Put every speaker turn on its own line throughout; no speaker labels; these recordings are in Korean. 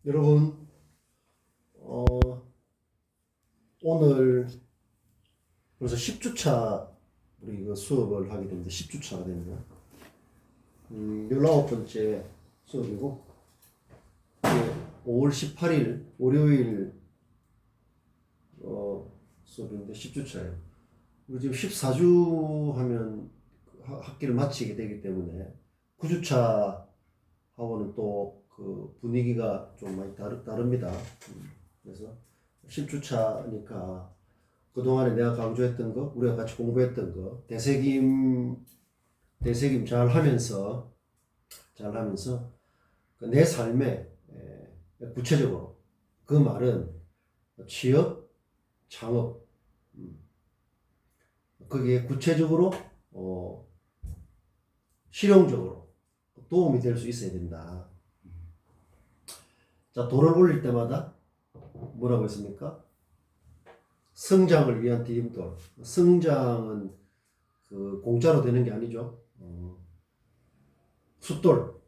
여러분, 오늘 벌써 10주차 우리 이거 수업을 하게 됩니다. 10주차가 됩니다. 19번째 수업이고, 5월 18일 월요일 수업인데 10주차예요. 우리 지금 14주 하면 학기를 마치게 되기 때문에 9주차 하고는 또 그 분위기가 좀 많이 다릅니다. 그래서 10주차니까 그동안에 내가 강조했던 거, 우리가 같이 공부했던 거, 대세김 잘 하면서 내 삶에 구체적으로 그 말은 취업, 창업, 거기에 구체적으로 실용적으로 도움이 될 수 있어야 된다. 자, 돌을 올릴 때마다 뭐라고 했습니까? 성장을 위한 디딤돌. 성장은 그 공짜로 되는 게 아니죠. 숫돌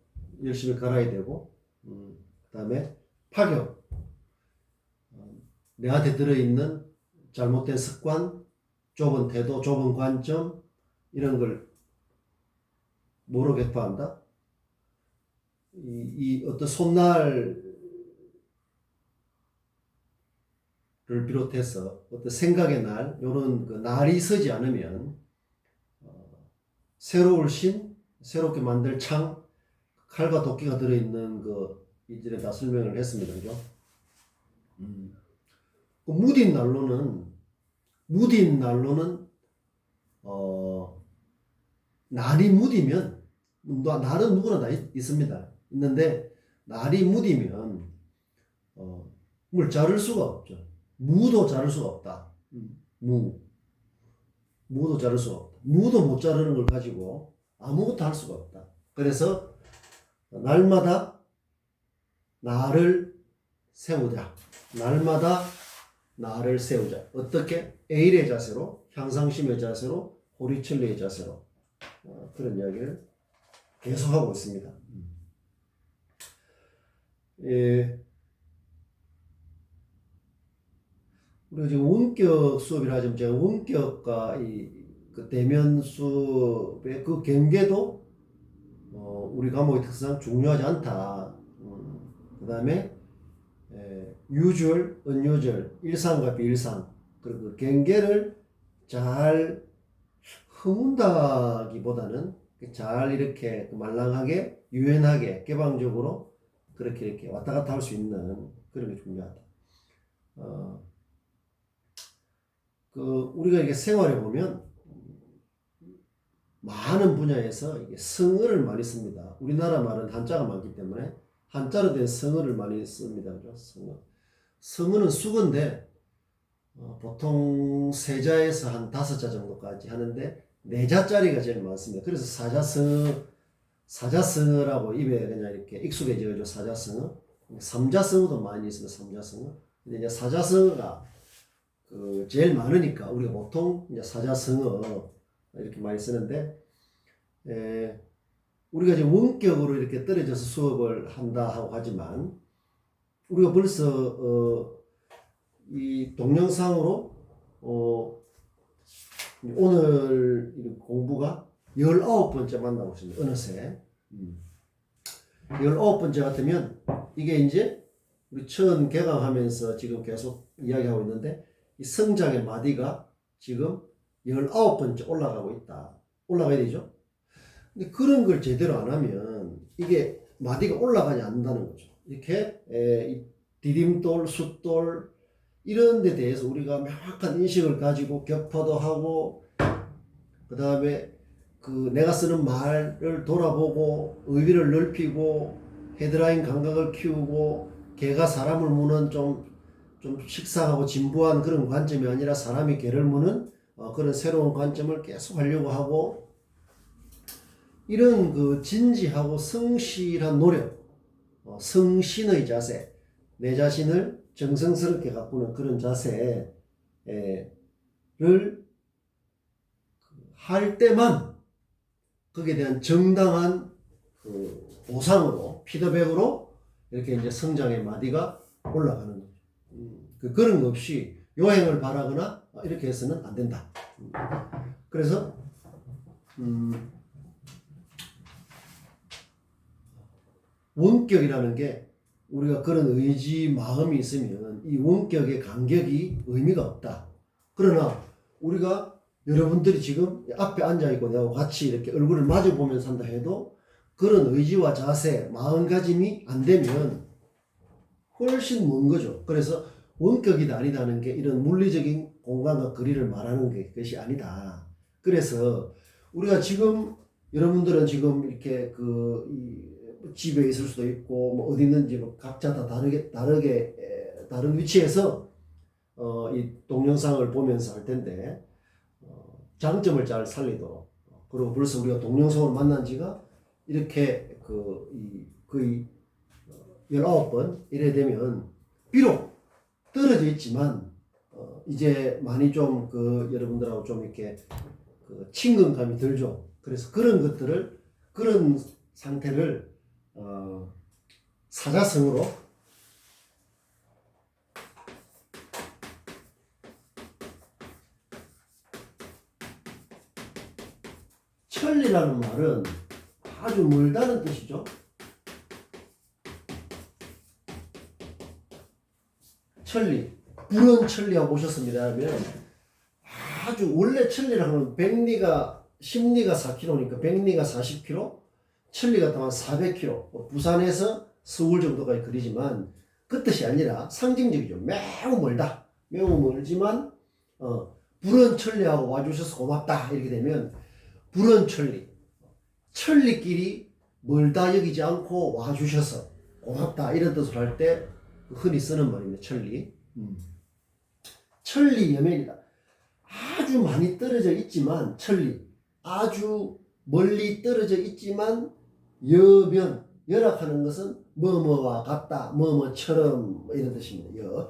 열심히 갈아야 되고, 그 다음에 파격. 내한테 들어있는 잘못된 습관, 좁은 태도, 좁은 관점, 이런 걸 뭐로 격파한다? 이 어떤 손날을 비롯해서 어떤 생각의 날, 요런 그 날이 서지 않으면 새로울 신, 새롭게 만들 창, 칼과 도끼가 들어있는 그 이전에 다 설명을 했습니다. 그죠? 그 무딘 난로는 날이 무디면, 날은 누구나 다 있습니다. 있는데 날이 무디면 물 자를 수가 없죠. 무도 자를 수가 없다. 무도 자를 수가 없다. 무도 못 자르는 걸 가지고 아무것도 할 수가 없다. 그래서 날마다 나를 세우자. 날마다 나를 세우자. 어떻게? 에일의 자세로, 향상심의 자세로, 호리철리의 자세로. 그런 이야기를 계속하고 있습니다. 우리가 지금 원격 수업이라 하지만 제가 원격과 그 대면 수업의 그 경계도 우리 과목의 특성 중요하지 않다. 그 다음에 유주얼, 은유절, 일상과 비일상, 그리고 그 경계를 잘 허문다기보다는 잘 이렇게 말랑하게, 유연하게, 개방적으로 그렇게 이렇게 왔다 갔다 할 수 있는 그런 게 중요하다. 우리가 이게 생활해 보면 많은 분야에서 이게 성어를 많이 씁니다. 우리나라 말은 한자가 많기 때문에 한자로 된 성어를 많이 씁니다. 그죠? 성어는 수건데 보통 세 자에서 한 5자 정도까지 하는데 4자짜리가 제일 많습니다. 그래서 사자성어라고 입에 그냥 이렇게 익숙해져가지고 사자성어, 3자성어도 많이 있습니다. 3자성어. 근데 이제 사자성어가 제일 많으니까 우리가 보통 이제 사자성어 이렇게 많이 쓰는데, 우리가 지금 원격으로 이렇게 떨어져서 수업을 한다 하고 하지만 우리가 벌써 이 동영상으로 오늘 공부가 19번째 만나고 있습니다. 어느새 19번째 같으면 이게 이제 우리 처음 개강하면서 지금 계속 이야기하고 있는데 이 성장의 마디가 지금 19번째 올라가고 있다. 올라가야 되죠? 근데 그런 걸 제대로 안 하면 이게 마디가 올라가지 않는다는 거죠. 이렇게 디딤돌, 숫돌 이런 데 대해서 우리가 명확한 인식을 가지고 격파도 하고, 그 다음에 내가 쓰는 말을 돌아보고 의미를 넓히고 헤드라인 감각을 키우고, 개가 사람을 무는 좀 식상하고 진부한 그런 관점이 아니라 사람이 개를 무는 그런 새로운 관점을 계속 하려고 하고, 이런 그 진지하고 성실한 노력, 성신의 자세, 내 자신을 정성스럽게 가꾸는 그런 자세를 할 때만 거기에 대한 정당한 그 보상으로, 피드백으로 이렇게 이제 성장의 마디가 올라가는 거죠. 그런 거 없이 요행을 바라거나 이렇게 해서는 안 된다. 그래서 원격이라는 게 우리가 그런 의지 마음이 있으면 이 원격의 간격이 의미가 없다. 그러나 우리가 여러분들이 지금 앞에 앉아있고 내가 같이 이렇게 얼굴을 마주 보면서 한다 해도 그런 의지와 자세, 마음가짐이 안 되면 훨씬 먼 거죠. 그래서 원격이다 아니다는 게 이런 물리적인 공간과 거리를 말하는 게 그것이 아니다. 그래서 우리가 지금 여러분들은 지금 이렇게 집에 있을 수도 있고 뭐 어디 있는지 뭐 각자 다 다른 위치에서 이 동영상을 보면서 할 텐데 장점을 잘 살리도록 그리고 벌써 우리가 동영상을 만난 지가 이렇게 거의 19번 이래 되면 비록 떨어져 있지만 이제 많이 좀 여러분들하고 좀 이렇게 친근감이 들죠. 그래서 그런 것들을 그런 상태를 사자성어로 천리라는 말은 아주 멀다는 뜻이죠. 천리, 불은 천리하고 오셨습니다 하면 아주 원래 천리라 하면 백리가 10리가 4km니까 백리가 40km, 천리가 한 400km, 부산에서 서울 정도까지 거리지만 그 뜻이 아니라 상징적이죠. 매우 멀다. 매우 멀지만 불은 천리하고 와주셔서 고맙다 이렇게 되면 불은 천리, 천리끼리 멀다 여기지 않고 와주셔서 고맙다 이런 뜻을 할 때 흔히 쓰는 말입니다. 천리. 천리 여면이다. 아주 많이 떨어져 있지만 천리, 아주 멀리 떨어져 있지만 여면, 여락하는 것은 뭐뭐와 같다, 뭐뭐처럼 이런 뜻입니다.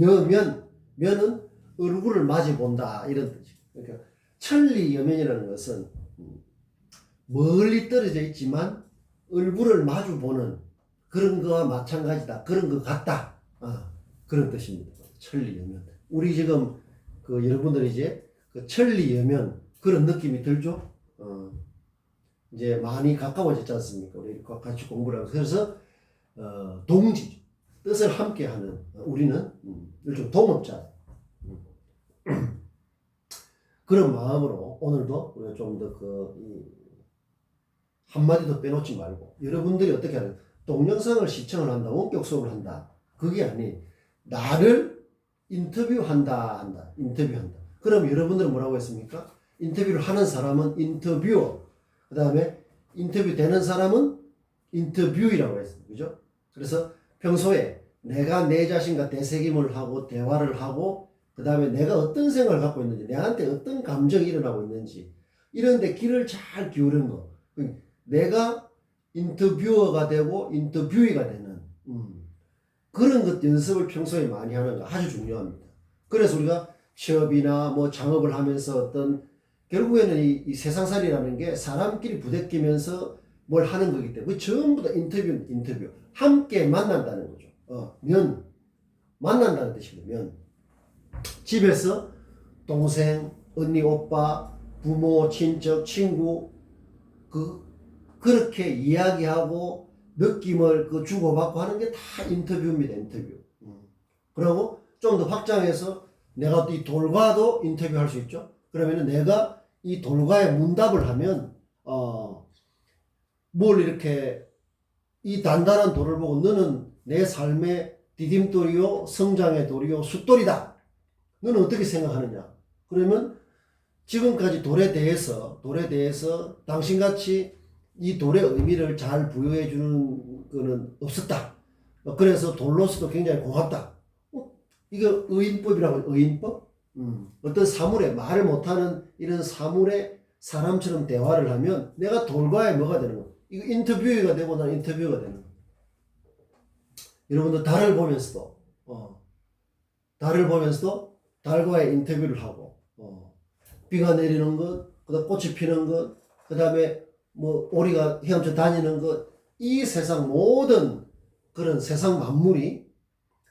여면, 면은 얼굴을 마주 본다 이런 뜻이에요. 그러니까 천리 여면이라는 것은 멀리 떨어져 있지만 얼굴을 마주 보는 그런 거와 마찬가지다. 그런 것 같다. 그런 뜻입니다. 천리여면. 우리 지금 여러분들이 이제 천리여면 그런 느낌이 들죠? 이제 많이 가까워졌지 않습니까? 우리 같이 공부를 하고. 그래서 동지, 뜻을 함께 하는 우리는 일종 동업자. 그런 마음으로 오늘도 우리가 좀 더 한마디도 빼놓지 말고 여러분들이 어떻게 하는 동영상을 시청을 한다, 원격 수업을 한다. 그게 아닌 나를 인터뷰한다. 그럼 여러분들은 뭐라고 했습니까? 인터뷰를 하는 사람은 인터뷰어, 그 다음에 인터뷰 되는 사람은 인터뷰이라고 했습니다. 그죠? 그래서 평소에 내가 내 자신과 되새김을 하고 대화를 하고 그 다음에 내가 어떤 생각을 갖고 있는지 내한테 어떤 감정이 일어나고 있는지 이런데 귀를 잘 기울이는 거. 내가 인터뷰어가 되고 인터뷰이가 되는 그런 것 연습을 평소에 많이 하는 거 아주 중요합니다. 그래서 우리가 취업이나 뭐 창업을 하면서 어떤 결국에는 이 세상살이라는 게 사람끼리 부대끼면서 뭘 하는 거기 때문에 전부 다 인터뷰 함께 만난다는 거죠. 만난다는 뜻이면 집에서 동생, 언니, 오빠, 부모, 친척, 친구 그렇게 이야기하고 느낌을 주고받고 하는 게 다 인터뷰입니다. 인터뷰. 그리고 좀 더 확장해서 내가 이 돌과도 인터뷰할 수 있죠. 그러면은 내가 이 돌과의 문답을 하면 뭘 이렇게 이 단단한 돌을 보고 너는 내 삶의 디딤돌이요 성장의 돌이요 숫돌이다. 너는 어떻게 생각하느냐? 그러면 지금까지 돌에 대해서 당신같이 이 돌의 의미를 잘 부여해 주는 거는 없었다. 그래서 돌로서도 굉장히 고맙다. 이거 의인법이라고 의인법? 어떤 사물에 말을 못하는 이런 사물에 사람처럼 대화를 하면 내가 돌과의 뭐가 되는 거야? 이거 인터뷰가 되고 난 인터뷰가 되는 거야. 여러분들 달을 보면서도 달과의 인터뷰를 하고 비가 내리는 것, 그다음 꽃이 피는 것, 그다음에 뭐 오리가 헤엄쳐 다니는 것, 이 세상 모든 그런 세상 만물이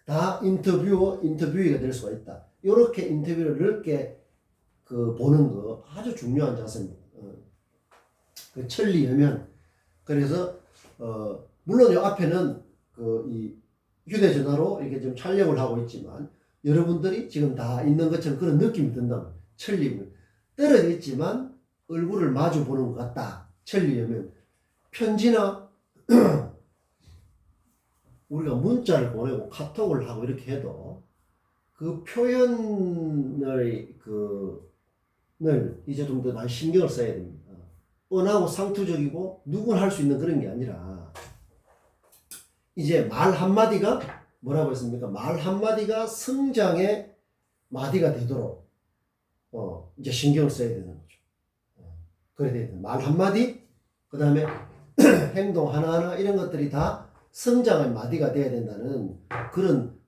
다 인터뷰이가 될 수가 있다. 이렇게 인터뷰를 넓게 그 보는 거 아주 중요한 자세입니다. 그 천리여면. 그래서 물론 이 앞에는 그 이 휴대전화로 이렇게 좀 촬영을 하고 있지만 여러분들이 지금 다 있는 것처럼 그런 느낌이 든다. 천리면 떨어져 있지만 얼굴을 마주 보는 것 같다. 천리여면. 편지나 우리가 문자를 보내고 카톡을 하고 이렇게 해도 그 표현을 늘 이제 좀 더 많이 신경을 써야 됩니다. 뻔하고 상투적이고 누구나 할 수 있는 그런 게 아니라 이제 말 한마디가 뭐라고 했습니까? 말 한마디가 성장의 마디가 되도록 이제 신경을 써야 되는 거죠. 그래야 돼요. 말 한마디, 그 다음에 행동 하나하나 이런 것들이 다 성장의 마디가 돼야 된다는 그런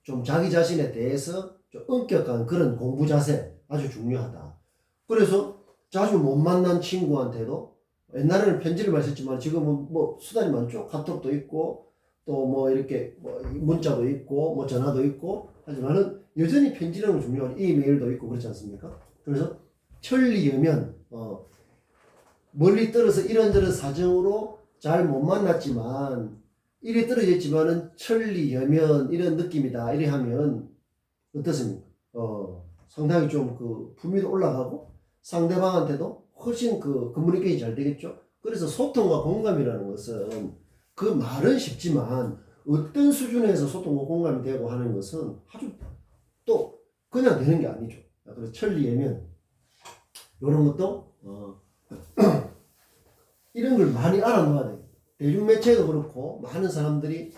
좀 자기 자신에 대해서 좀 엄격한 그런 공부 자세 아주 중요하다. 그래서 자주 못 만난 친구한테도 옛날에는 편지를 많이 썼지만 지금은 뭐 수단이 많죠. 카톡도 있고 또 뭐 이렇게 뭐 문자도 있고 뭐 전화도 있고 하지만은 여전히 편지라는 건 중요한 이메일도 있고 그렇지 않습니까? 그래서 천리여면 멀리 떨어서 이런저런 사정으로 잘 못 만났지만 이리 떨어져 있지만은 천리여면 이런 느낌이다. 이래 하면 어떻습니까? 상당히 좀 그 품위도 올라가고 상대방한테도 훨씬 그 커뮤니케이션이 잘 되겠죠. 그래서 소통과 공감이라는 것은 그 말은 쉽지만 어떤 수준에서 소통과 공감이 되고 하는 것은 아주 또 그냥 되는 게 아니죠. 그래서 천리여면 이런 것도 이런 걸 많이 알아놔야 돼요. 대중매체도 그렇고 많은 사람들이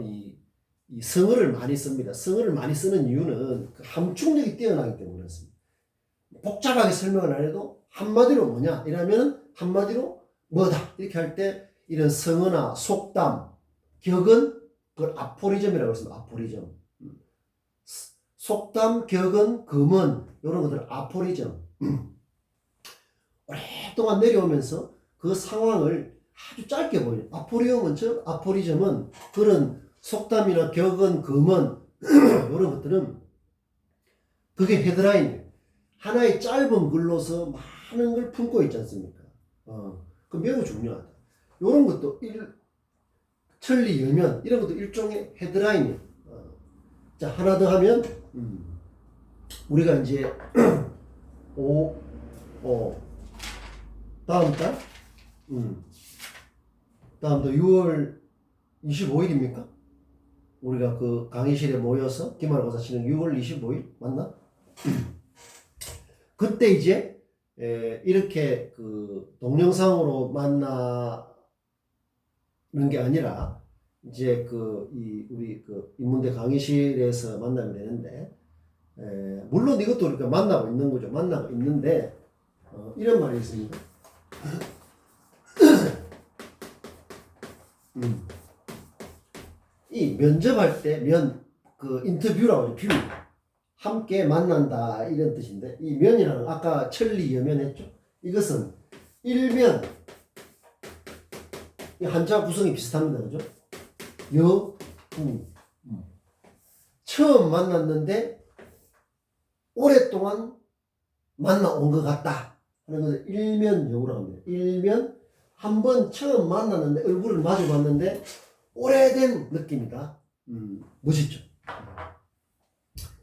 이 성어를 많이 씁니다. 성어를 많이 쓰는 이유는 그 함축력이 뛰어나기 때문에 그렇습니다. 복잡하게 설명을 안 해도 한마디로 뭐냐 이러면 한마디로 뭐다 이렇게 할 때 이런 성어나 속담, 격언 그걸 아포리즘이라고 했습니다. 아포리즘. 속담, 격언, 금언 이런 것들은 아포리즘. 오랫동안 내려오면서 그 상황을 아주 짧게 보여요. 아포리즘은 그런 속담이나 격언, 금언 이런 것들은 그게 헤드라인이에요. 하나의 짧은 글로서 많은 걸 품고 있지 않습니까? 그 매우 중요하다. 이런 것도 천리여면 이런 것도 일종의 헤드라인이에요. 자, 하나 더 하면 우리가 이제 다음 달 다음 달 6월 25일입니까? 우리가 그 강의실에 모여서 기말고사 치는 6월 25일 맞나? 그때 이제 이렇게 그 동영상으로 만나는 게 아니라 이제 우리 그 인문대 강의실에서 만나면 되는데 물론 이것도 우리가 만나고 있는 거죠. 만나고 있는데 이런 말이 있습니다. 이 면접할 때 그 인터뷰라고 하죠. 뷰. 함께 만난다 이런 뜻인데 이 면이라는 아까 천리여면 했죠. 이것은 일면 이 한자 구성이 비슷합니다. 그죠? 여, 부. 처음 만났는데 오랫동안 만나온 것 같다 하는 것을 일면여우라고 합니다. 일면 한 번 처음 만났는데 얼굴을 마주 봤는데 오래된 느낌이다. 멋있죠?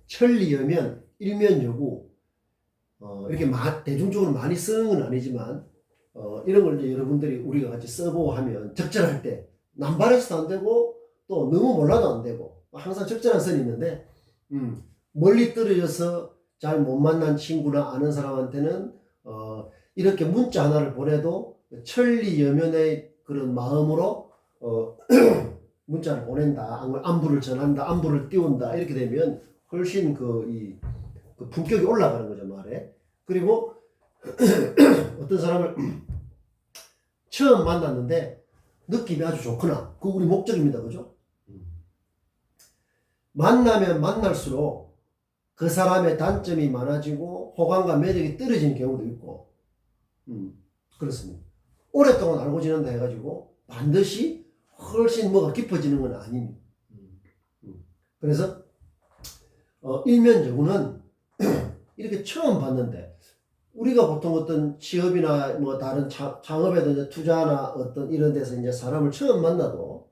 천리여면 일면여고 이렇게 대중적으로 많이 쓰는 건 아니지만 이런 걸 이제 여러분들이 우리가 같이 써보고 하면 적절할 때 남발해서도 안 되고 또 너무 몰라도 안 되고 항상 적절한 선이 있는데 멀리 떨어져서 잘 못 만난 친구나 아는 사람한테는 이렇게 문자 하나를 보내도 천리여면의 그런 마음으로 문자를 보낸다, 안부를 전한다, 안부를 띄운다 이렇게 되면 훨씬 그 품격이 올라가는 거죠 말에. 그리고 어떤 사람을 처음 만났는데 느낌이 아주 좋구나. 그거 우리 목적입니다, 그죠? 만나면 만날수록 그 사람의 단점이 많아지고 호감과 매력이 떨어지는 경우도 있고, 그렇습니다. 오랫동안 알고 지낸다 해가지고 반드시 훨씬 뭐가 깊어지는 건 아닙니다. 그래서 일면여구는 이렇게 처음 봤는데 우리가 보통 어떤 취업이나 뭐 다른 창업에도 이제 투자나 어떤 이런 데서 이제 사람을 처음 만나도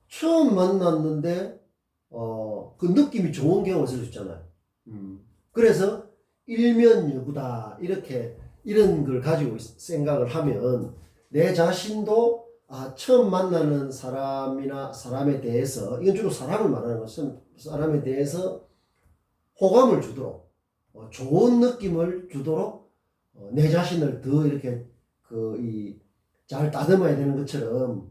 처음 만났는데 그 느낌이 좋은 경우가 있을 수 있잖아요. 그래서 일면여구다 이렇게 이런 걸 가지고 생각을 하면 내 자신도 처음 만나는 사람이나 사람에 대해서 이건 주로 사람을 말하는 것은 사람에 대해서 호감을 주도록 좋은 느낌을 주도록 내 자신을 더 이렇게 잘 다듬어야 되는 것처럼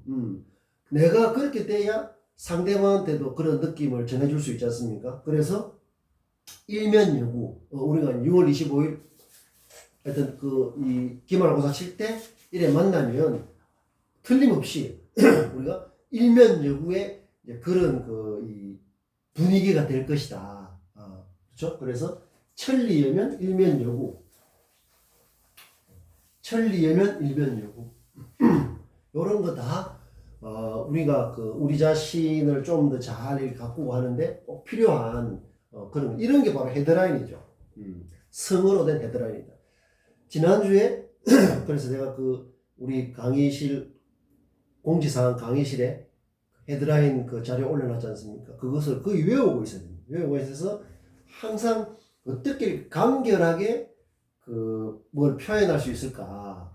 내가 그렇게 돼야 상대방한테도 그런 느낌을 전해줄 수 있지 않습니까? 그래서 일면여구 우리가 6월 25일 하여튼 이 기말고사 칠 때 이래 만나면 틀림없이 우리가 일면여구의 그런 이 분위기가 될 것이다. 그렇죠? 그래서 천리여면 일면여구. 천리여면 일면여구. 요런 거 다 우리가 우리 자신을 좀 더 잘 가꾸고 하는데 꼭 필요한 그런 이런 게 바로 헤드라인이죠. 성으로 된 헤드라인이다. 지난주에 그래서 내가 우리 강의실 공지사항 강의실에 헤드라인 자료 올려놨지 않습니까? 그것을 거의 외우고 있어야 됩니다. 외우고 있어서 항상 어떻게 간결하게 뭘 표현할 수 있을까?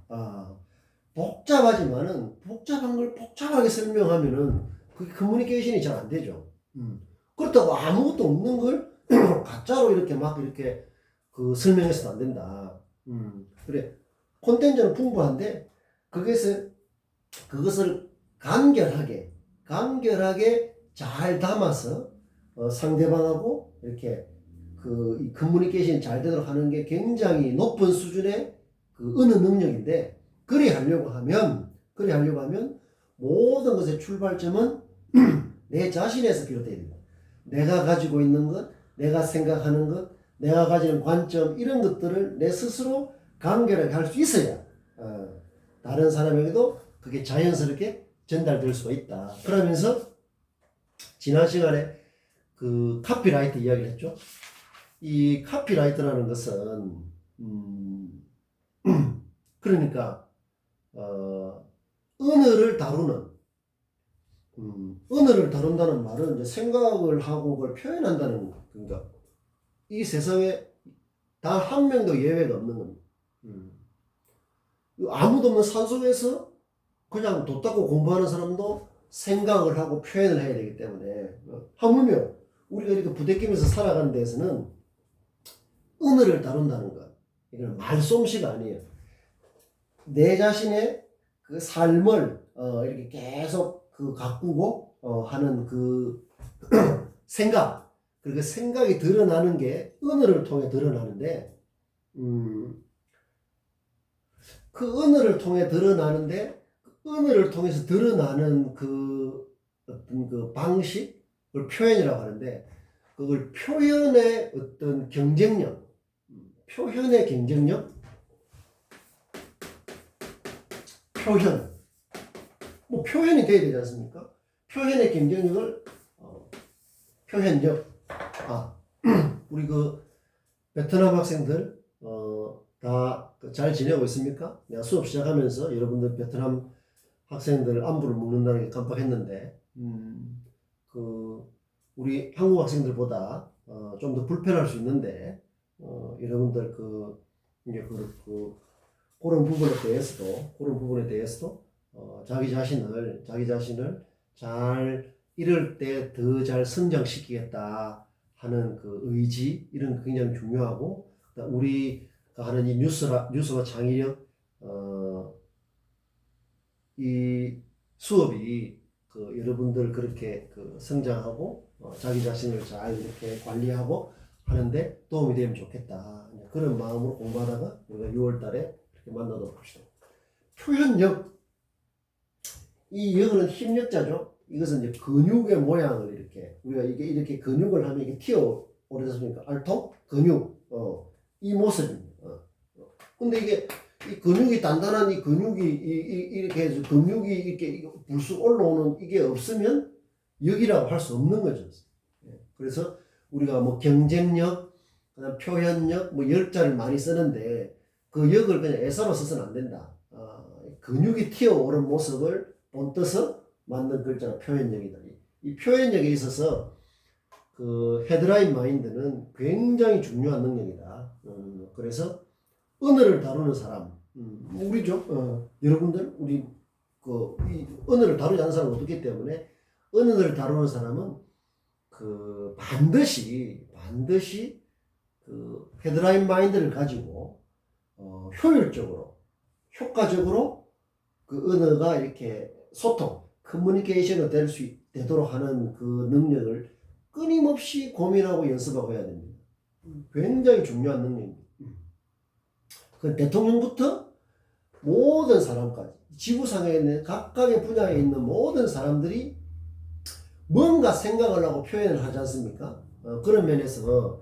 복잡하지만은 복잡한 걸 복잡하게 설명하면은 그게 커뮤니케이션이 잘 안 되죠. 그렇다고 아무것도 없는 걸 가짜로 이렇게 막 이렇게 설명해서는 안 된다. 그래 콘텐츠는 풍부한데 그것을 간결하게 잘 담아서 상대방하고 이렇게 이 커뮤니케이션이 잘 되도록 하는 게 굉장히 높은 수준의 어느 능력인데 그리 하려고 하면 모든 것의 출발점은 내 자신에서 비롯되어야 됩니다. 내가 가지고 있는 것, 내가 생각하는 것, 내가 가지는 관점 이런 것들을 내 스스로 간결하게 할 수 있어야 다른 사람에게도 그게 자연스럽게 전달될 수가 있다. 그러면서 지난 시간에 카피라이트 이야기를 했죠. 이 카피라이트라는 것은 그러니까 언어를 다룬다는 말은 이제 생각을 하고 그걸 표현한다는 그러니까 이 세상에 단 한 명도 예외가 없는 겁니다. 아무도 없는 산속에서 그냥 돛 닦고 공부하는 사람도 생각을 하고 표현을 해야 되기 때문에 하물며 우리가 이렇게 부대끼면서 살아가는 데에서는 언어를 다룬다는 것 이건 말솜씨가 아니에요. 내 자신의 삶을 이렇게 계속 가꾸고 하는 생각 그리고 생각이 드러나는 게 언어를 통해 드러나는데 언어를 통해 드러나는데 언어를 통해서 드러나는 어떤 방식을 표현이라고 하는데 그걸 표현의 어떤 경쟁력 표현이 돼야 되지 않습니까? 표현의 경쟁력을 표현력 우리 베트남 학생들 다 잘 지내고 있습니까? 내가 수업 시작하면서 여러분들 베트남 학생들 안부를 묻는다는 게 깜빡했는데 우리 한국 학생들보다 좀 더 불편할 수 있는데 여러분들 이제 그런 부분에 대해서도 자기 자신을 잘 이럴 때 더 잘 성장시키겠다 하는 의지 이런 거 굉장히 중요하고 우리가 하는 이 뉴스와 창의력 이 수업이 여러분들 그렇게 성장하고 자기 자신을 잘 이렇게 관리하고 하는데 도움이 되면 좋겠다. 그런 마음으로 공부하다가 우리가 6월 달에 이렇게 만나도록 합시다. 표현력. 이 역은 힘력자죠. 이것은 이제 근육의 모양을 우리가 이렇게 근육을 하면 이게 튀어 오르지 않습니까? 알통? 근육. 이 모습입니다. 근데 이게 이 근육이 단단한 이 근육이 이렇게 해서 근육이 이렇게 불쑥 올라오는 이게 없으면 역이라고 할 수 없는 거죠. 그래서 우리가 뭐 경쟁력, 그다음 표현력, 뭐 역자를 많이 쓰는데 그 역을 그냥 애사로 써서는 안 된다. 근육이 튀어오른 모습을 본떠서 만든 글자가 표현력이다. 이 표현력에 있어서 그 헤드라인 마인드는 굉장히 중요한 능력이다. 그래서 언어를 다루는 사람, 우리죠. 여러분들 우리 이 언어를 다루지 않는 사람은 없기 때문에 언어를 다루는 사람은 그 반드시 그 헤드라인 마인드를 가지고 효율적으로 효과적으로 그 언어가 이렇게 소통, 커뮤니케이션이 되도록 하는 그 능력을 끊임없이 고민하고 연습하고 해야 됩니다. 굉장히 중요한 능력입니다. 그 대통령부터 모든 사람까지 지구상에 있는 각각의 분야에 있는 모든 사람들이 뭔가 생각을 하고 표현을 하지 않습니까? 그런 면에서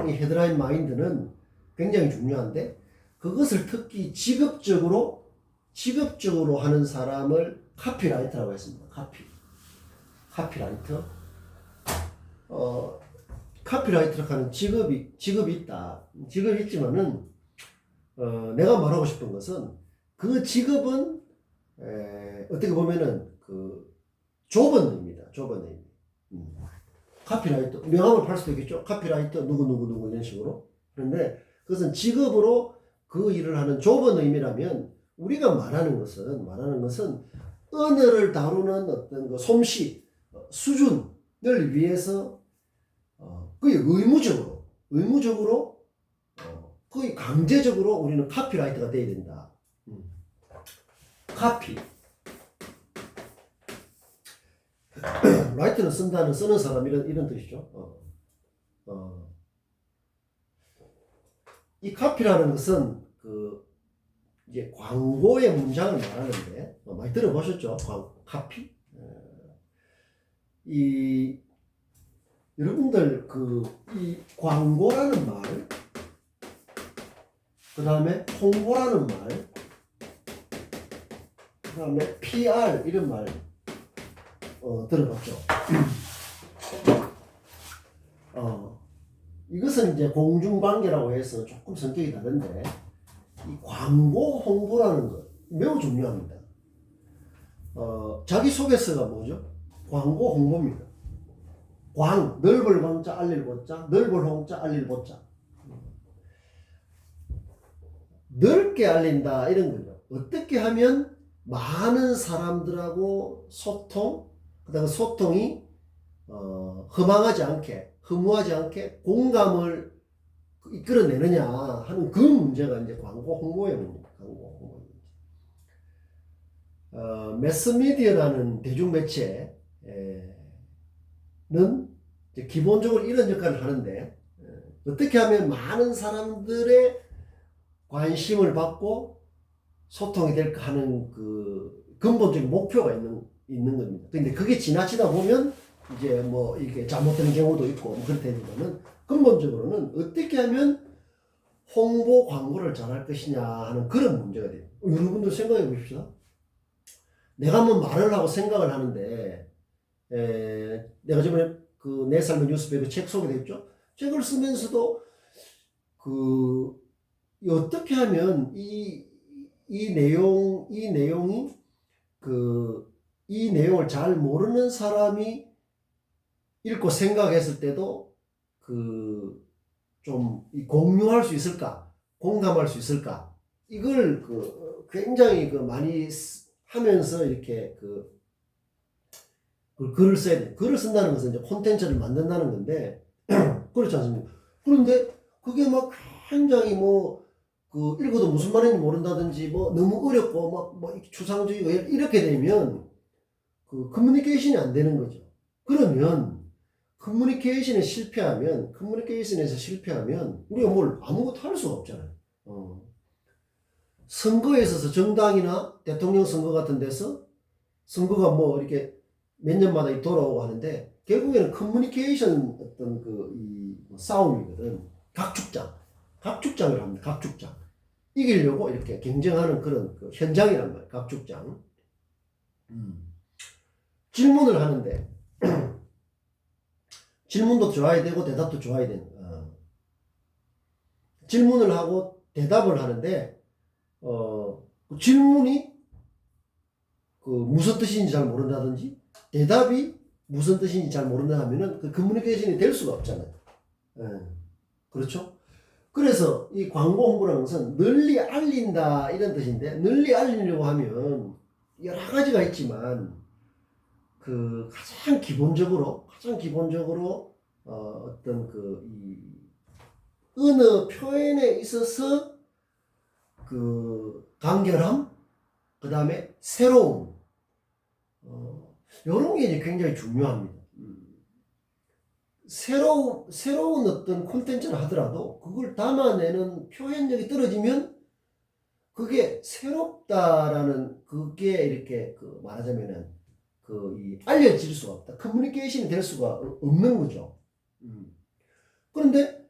이 헤드라인 마인드는 굉장히 중요한데 그것을 특히 직업적으로 하는 사람을 카피라이터라고 했습니다. 카피라이터. 카피라이터라고 하는 직업이 있다. 직업이 있지만은 내가 말하고 싶은 것은 그 직업은 어떻게 보면은 그 좁은 의미다. 좁은 의미. 카피라이터 명함을 팔 수도 있겠죠. 카피라이터 누구 이런 식으로. 그런데 그것은 직업으로 그 일을 하는 좁은 의미라면 우리가 말하는 것은 언어를 다루는 어떤 그 솜씨 수준을 위해서 거의 의무적으로 거의 강제적으로 우리는 카피라이터가 돼야 된다. 카피. 라이트는 쓴다는 쓰는 사람 이런 뜻이죠. 이 카피라는 것은 그 이제 광고의 문장을 말하는데 많이 들어보셨죠? 카피. 이 여러분들 이 광고라는 말, 그 다음에 홍보라는 말, 그 다음에 PR 이런 말 들어봤죠? 이것은 이제 공중관계라고 해서 조금 성격이 다른데 이 광고 홍보라는 것 매우 중요합니다. 자기소개서가 뭐죠? 광고 홍보입니다. 넓을 광자 알릴 보자, 넓을 홍자 알릴 보자. 넓게 알린다 이런 거죠. 어떻게 하면 많은 사람들하고 그다음에 소통이 허망하지 않게, 허무하지 않게 공감을 이끌어내느냐 하는 그 문제가 이제 광고 홍보의 문제입니다. 매스미디어라는 대중매체는 기본적으로 이런 역할을 하는데 어떻게 하면 많은 사람들의 관심을 받고 소통이 될까 하는 그 근본적인 목표가 있는 겁니다. 근데 그게 지나치다 보면 이제 뭐 이렇게 잘못되는 경우도 있고 뭐 그렇다기보다는 근본적으로는 어떻게 하면 홍보 광고를 잘할 것이냐 하는 그런 문제가 돼요. 여러분들 생각해 보십시오. 내가 한번 말을 하고 생각을 하는데 내가 저번에 그 내 삶의 뉴스페이퍼 책 소개됐죠. 책을 쓰면서도 어떻게 하면 이 내용이 이 내용을 잘 모르는 사람이 읽고 생각했을 때도 좀 공유할 수 있을까, 공감할 수 있을까, 이걸 굉장히 많이 하면서 이렇게 글을 써야 돼. 글을 쓴다는 것은 이제 콘텐츠를 만든다는 건데 그렇지 않습니까? 그런데 그게 막 굉장히 읽어도 무슨 말인지 모른다든지 너무 어렵고 추상적이고 이렇게 되면 커뮤니케이션이 안 되는 거죠. 그러면 커뮤니케이션에서 실패하면 우리가 아무것도 할 수가 없잖아요. 선거에 있어서 정당이나 대통령 선거 같은 데서 선거가 이렇게 몇 년마다 돌아오고 하는데 결국에는 커뮤니케이션 어떤 싸움이거든. 각축장을 합니다. 각축장. 이기려고 이렇게 경쟁하는 그런 그 현장이란 말이에요. 각축장. 질문을 하는데 질문도 좋아야 되고 대답도 좋아야 되는. 질문을 하고 대답을 하는데 그 질문이 그 무슨 뜻인지 잘 모른다든지 대답이 무슨 뜻인지 잘 모른다 하면은 그 커뮤니케이션이 될 수가 없잖아요. 그렇죠? 그래서 이 광고 홍보라는 것은 널리 알린다 이런 뜻인데 널리 알리려고 하면 여러 가지가 있지만 그 가장 기본적으로 어떤 그 이 언어 표현에 있어서 그 간결함, 그 다음에 새로움, 이런 게 이제 굉장히 중요합니다. 새로운 어떤 콘텐츠를 하더라도 그걸 담아내는 표현력이 떨어지면 그게 새롭다라는 그게 이렇게 그 말하자면은 이 알려질 수가 없다. 커뮤니케이션이 될 수가 없는 거죠. 그런데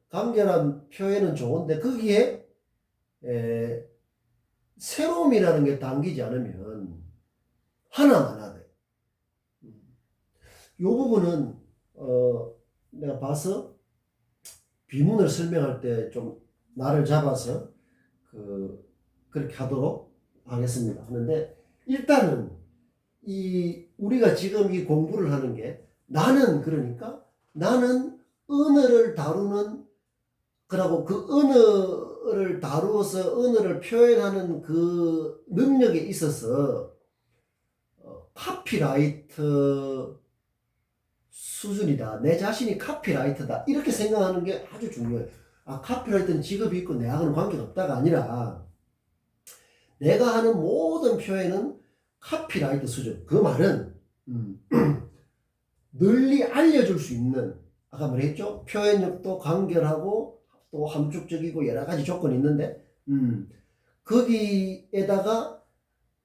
간결한 표현은 좋은데 거기에 새로움이라는 게 담기지 않으면 하나만 하대. 이 부분은 내가 봐서 비문을 설명할 때 좀 나를 잡아서 그렇게 하도록 하겠습니다. 하는데 일단은 우리가 지금 이 공부를 하는 게 나는 언어를 다루는 그러고 그 언어를 다루어서 언어를 표현하는 그 능력에 있어서 카피라이터 수준이다. 내 자신이 카피라이터다. 이렇게 생각하는 게 아주 중요해요. 카피라이터는 직업이 있고 내하고는 관계가 없다가 아니라 내가 하는 모든 표현은 카피라이터 수준. 그 말은 널리 알려줄 수 있는 아까 말했죠? 표현력도 간결하고 또 함축적이고 여러 가지 조건이 있는데 거기에다가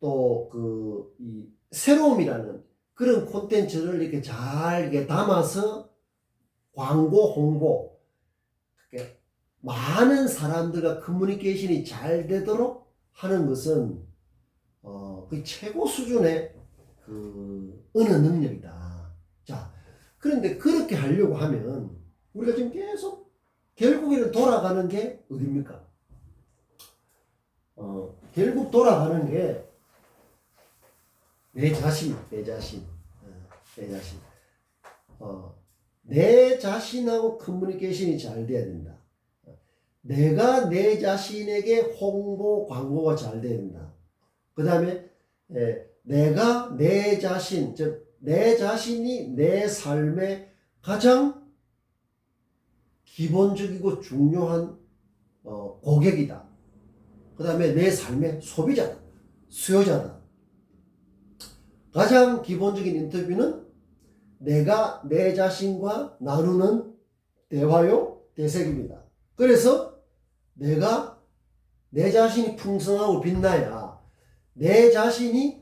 또 이 새로움이라는 그런 콘텐츠를 이렇게 잘 이렇게 담아서 광고 홍보 많은 사람들과 커뮤니케이션이 잘 되도록 하는 것은 그 최고 수준의 그 언어 능력이다. 자, 그런데 그렇게 하려고 하면 우리가 지금 계속 결국에는 돌아가는 게 어딥니까? 결국 돌아가는 게 내 자신. 내 자신하고 커뮤니케이션이 잘 돼야 된다. 내가 내 자신에게 홍보, 광고가 잘 돼야 된다. 그 다음에 내가 내 자신, 즉 내 자신이 내 삶의 가장 기본적이고 중요한 고객이다. 그 다음에 내 삶의 소비자다. 수요자다. 가장 기본적인 인터뷰는 내가 내 자신과 나누는 대화요, 대색입니다. 그래서 내가 내 자신이 풍성하고 빛나야 내 자신이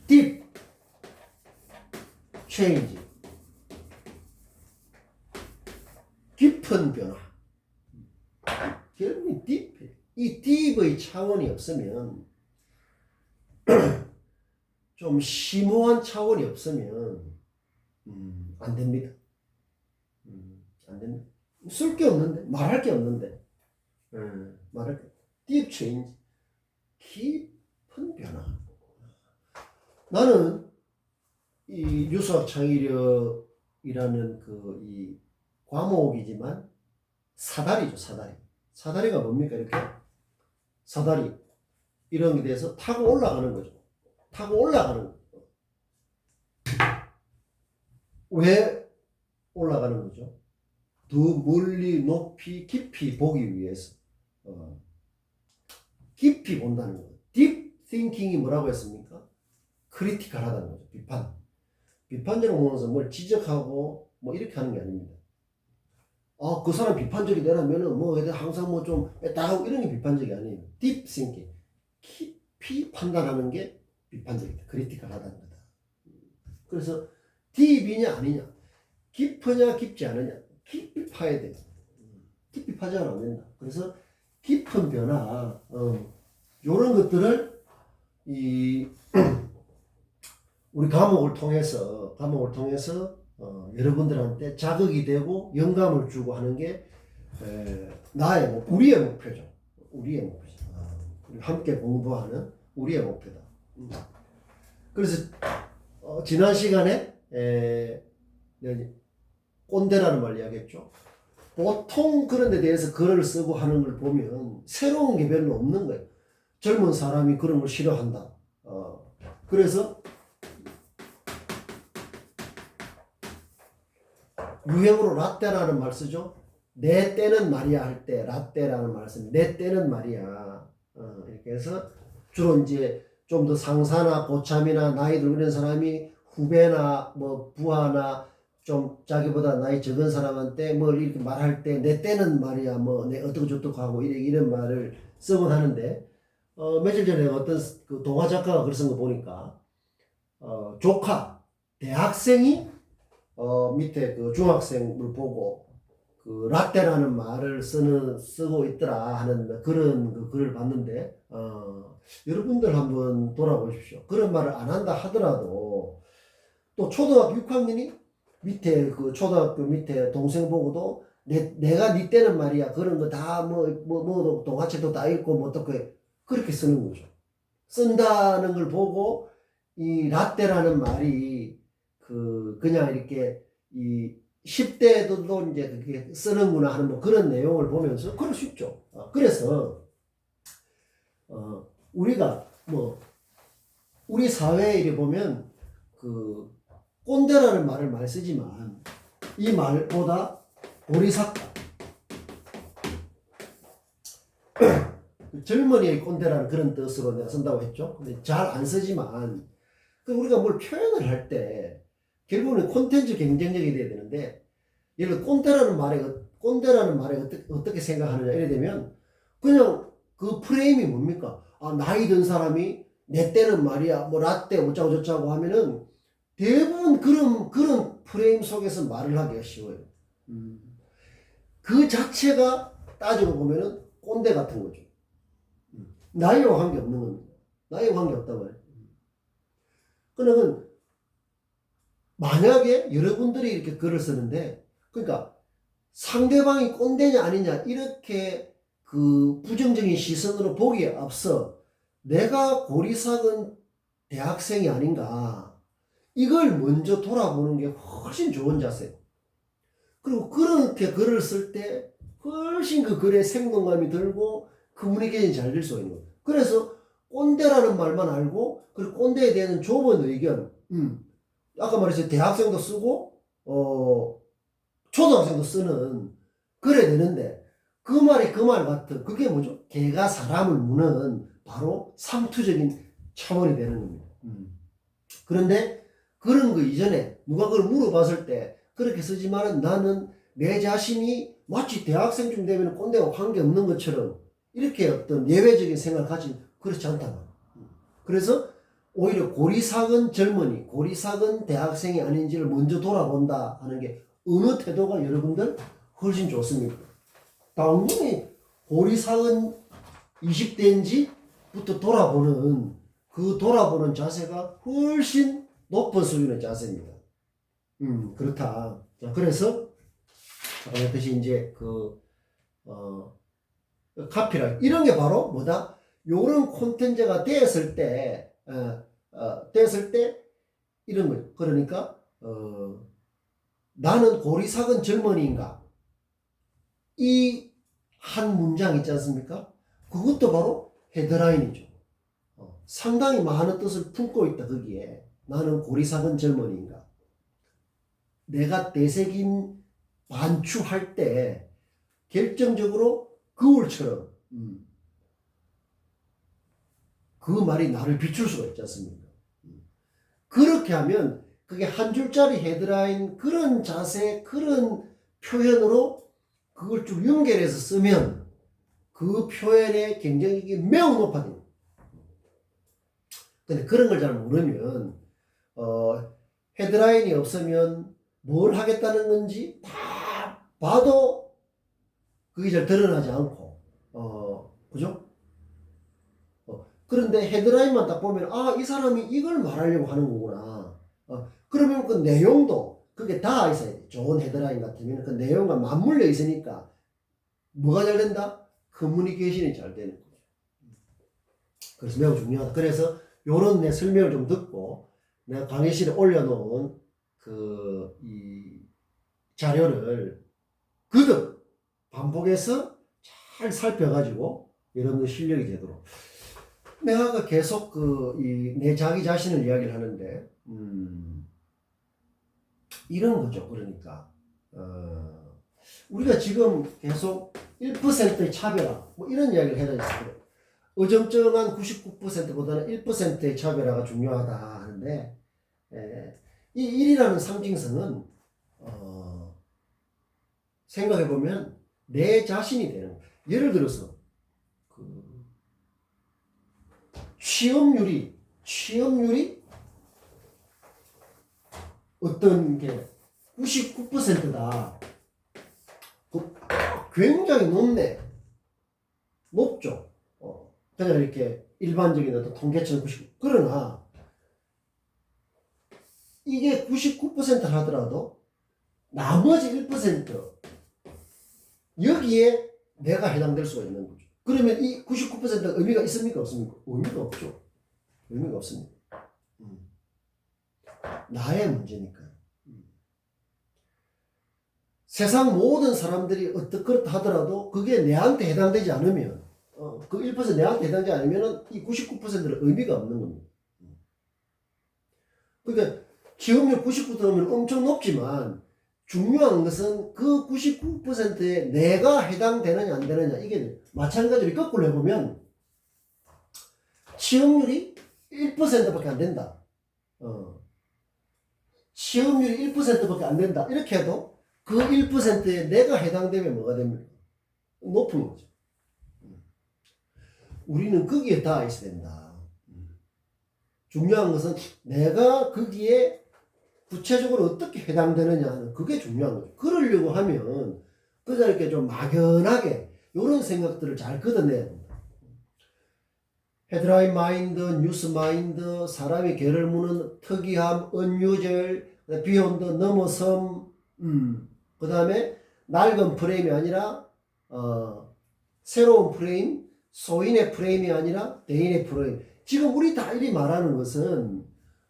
deep change, 깊은 변화. 결국은 deep, 이 deep의 차원이 없으면 좀 심오한 차원이 없으면 안 됩니다. 안 됩니다. 쓸 게 없는데, 말할 게 없는데, 말할 게 deep change, 깊은 변화. 나는 이 유수학 창의력이라는 이 과목이지만 사다리죠, 사다리. 사다리가 뭡니까? 이렇게 사다리 이런 게 돼서 타고 올라가는 거죠. 타고 올라가는 거죠. 왜 올라가는 거죠? 더 멀리, 높이, 깊이 보기 위해서. 깊이 본다는 거예요. 딥 띵킹이 뭐라고 했습니까? 크리티컬하다는 거죠. 비판적으로 보면서 뭘 지적하고 뭐 이렇게 하는 게 아닙니다. 그 사람 비판적이 되려면은 항상 좀 뺐다하고 이런 게 비판적이 아니에요. 딥 띵킹. 깊이 판단하는 게 비판적이다. 크리티컬하다는 거다. 그래서 딥이냐 아니냐. 깊으냐 깊지 않으냐. 깊이 파야 돼. 깊이 파지 않으면 안 된다. 그래서 깊은 변화, 요런 것들을 우리 과목을 통해서 여러분들한테 자극이 되고 영감을 주고 하는 게 우리의 목표죠. 우리의 목표죠. 우리 함께 공부하는 우리의 목표다. 그래서 지난 시간에 꼰대라는 말 이야기했죠. 보통 그런 데 대해서 글을 쓰고 하는 걸 보면 새로운 게 별로 없는 거예요. 젊은 사람이 그런 걸 싫어한다. 그래서 유행어로 라떼라는 말 쓰죠. 내 때는 말이야 할 때 라떼라는 말 씁니다. 내 때는 말이야. 이렇게 해서 주로 이제 좀 더 상사나 고참이나 나이 들은 사람이 후배나 뭐 부하나 좀 자기보다 나이 적은 사람한테 뭘 이렇게 말할 때 내 때는 말이야 뭐 내 어떻고 저떻고 하고 이런 말을 쓰곤 하는데 며칠 전에 어떤 그 동화 작가가 글 쓴 거 보니까 조카 대학생이 밑에 그 중학생을 보고 그 라떼라는 말을 쓰고 있더라 하는 그런 그 글을 봤는데 여러분들 한번 돌아보십시오. 그런 말을 안 한다 하더라도 또 초등학교 6학년이 밑에 그 초등학교 밑에 동생 보고도 내가 니 때는 말이야 그런 거 다 뭐 동화책도 다 읽고 뭐 어떻게 그렇게 쓰는 거죠. 쓴다는 걸 보고 이 라떼라는 말이 그냥 이렇게 이 10대들도 이제 그렇게 쓰는구나 하는 뭐 그런 내용을 보면서 그럴 수 있죠. 그래서 우리가 뭐 우리 사회에 이래 보면 그 꼰대라는 말을 많이 쓰지만 이 말보다 보리삭가 젊은이의 꼰대라는 그런 뜻으로 내가 쓴다고 했죠. 근데 잘 안 쓰지만 우리가 뭘 표현을 할 때 결국은 콘텐츠 경쟁력이 돼야 되는데 예를 들어 꼰대라는 말에 어떻게 생각하느냐 이래 되면 그냥 그 프레임이 뭡니까? 나이 든 사람이 내 때는 말이야 뭐 라떼 어쩌고 저쩌고 하면은 대부분 그런 프레임 속에서 말을 하기가 쉬워요. 그 자체가 따지고 보면은 꼰대 같은 거죠. 나이와 관계 없는 겁니다. 나이와 관계 없단 말이에요. 그러면 만약에 여러분들이 이렇게 글을 쓰는데 그러니까 상대방이 꼰대냐 아니냐 이렇게 그 부정적인 시선으로 보기에 앞서 내가 고리삭은 대학생이 아닌가 이걸 먼저 돌아보는 게 훨씬 좋은 자세예요. 그리고 그렇게 글을 쓸 때 훨씬 그 글에 생동감이 들고 커뮤니케이션이 잘 될 수가 있는 거예요. 그래서 꼰대라는 말만 알고 그리고 꼰대에 대한 좁은 의견 아까 말했듯이 대학생도 쓰고 초등학생도 쓰는 그래 되는데 그 말이 그 말 같은 그게 뭐죠? 개가 사람을 무는 바로 상투적인 차원이 되는 겁니다. 그런데 그런 거 이전에 누가 그걸 물어봤을 때 그렇게 쓰지만은 나는 내 자신이 마치 대학생쯤 되면 꼰대와 관계없는 것처럼 이렇게 어떤 예외적인 생각을 가진 그렇지 않다. 그래서 오히려 고리삭은 젊은이, 고리삭은 대학생이 아닌지를 먼저 돌아본다 하는 게 어느 태도가 여러분들 훨씬 좋습니까? 당연히 고리삭은 20대인지부터 돌아보는 자세가 훨씬 높은 수준의 자세입니다. 그렇다. 자, 그래서 그것이 이제 카피라 이런 게 바로 뭐다? 요런 콘텐츠가 됐을 때 이런 거 그러니까 나는 고리삭은 젊은이인가 이 한 문장 있지 않습니까? 그것도 바로 헤드라인이죠. 상당히 많은 뜻을 품고 있다. 거기에 나는 고리삭은 젊은이인가 내가 되새김 반추할 때 결정적으로 거울처럼 그 말이 나를 비출 수가 있지 않습니까? 그렇게 하면 그게 한 줄짜리 헤드라인 그런 자세 그런 표현으로 그걸 쭉 연결해서 쓰면 그 표현의 경쟁력이 매우 높아집니다. 근데 그런 걸 잘 모르면 헤드라인이 없으면 뭘 하겠다는 건지 다 봐도 그게 잘 드러나지 않고, 그죠? 그런데 헤드라인만 딱 보면, 아, 이 사람이 이걸 말하려고 하는 거구나. 그러면 그 내용도 그게 다 있어야 돼. 좋은 헤드라인 같으면 그 내용과 맞물려 있으니까 뭐가 잘 된다? 커뮤니케이션이 잘 되는 거죠. 그래서 매우 중요하다. 그래서 요런 내 설명을 좀 듣고 내가 강의실에 올려놓은 이 자료를 거듭 반복해서 잘 살펴가지고 여러분들 실력이 되도록. 내가 계속 내 자기 자신을 이야기를 하는데, 이런 거죠. 그러니까, 우리가 지금 계속 1%의 차별화, 뭐 이런 이야기를 해야 되겠어요. 어정쩡한 99%보다는 1%의 차별화가 중요하다 하는데, 이 1이라는 상징성은, 생각해보면 내 자신이 되는 거예요. 예를 들어서, 취업률이 어떤 게 99%다. 굉장히 높죠. 그냥 이렇게 일반적인 어떤 통계처럼 99. 그러나 이게 99%를 하더라도 나머지 1% 여기에 내가 해당될 수가 있는 거죠. 그러면 이 99%가 의미가 있습니까? 없습니까? 의미가 없죠. 의미가 없습니다. 나의 문제니까요. 세상 모든 사람들이 그렇다 하더라도 그게 내한테 해당되지 않으면, 그 1% 내한테 해당되지 않으면 이 99%는 의미가 없는 겁니다. 그러니까 취업률 99%면 엄청 높지만 중요한 것은 그 99%에 내가 해당되느냐 안 되느냐. 이게 마찬가지로 거꾸로 해보면 취업률이 1%밖에 안 된다. 취업률이 1%밖에 안 된다. 이렇게 해도 그 1%에 내가 해당되면 뭐가 됩니까? 높은 거죠. 우리는 거기에 닿아 있어야 된다. 중요한 것은 내가 거기에 구체적으로 어떻게 해당되느냐 하는 그게 중요한 거죠. 그러려고 하면 그저 이렇게 좀 막연하게 이런 생각들을 잘 걷어내야 된다. 헤드라인 마인드, 뉴스 마인드, 사람이 개를 무는 특이함, 언유절, 비욘드, 넘어섬, 그 다음에 낡은 프레임이 아니라 새로운 프레임, 소인의 프레임이 아니라 대인의 프레임. 지금 우리 다 이리 말하는 것은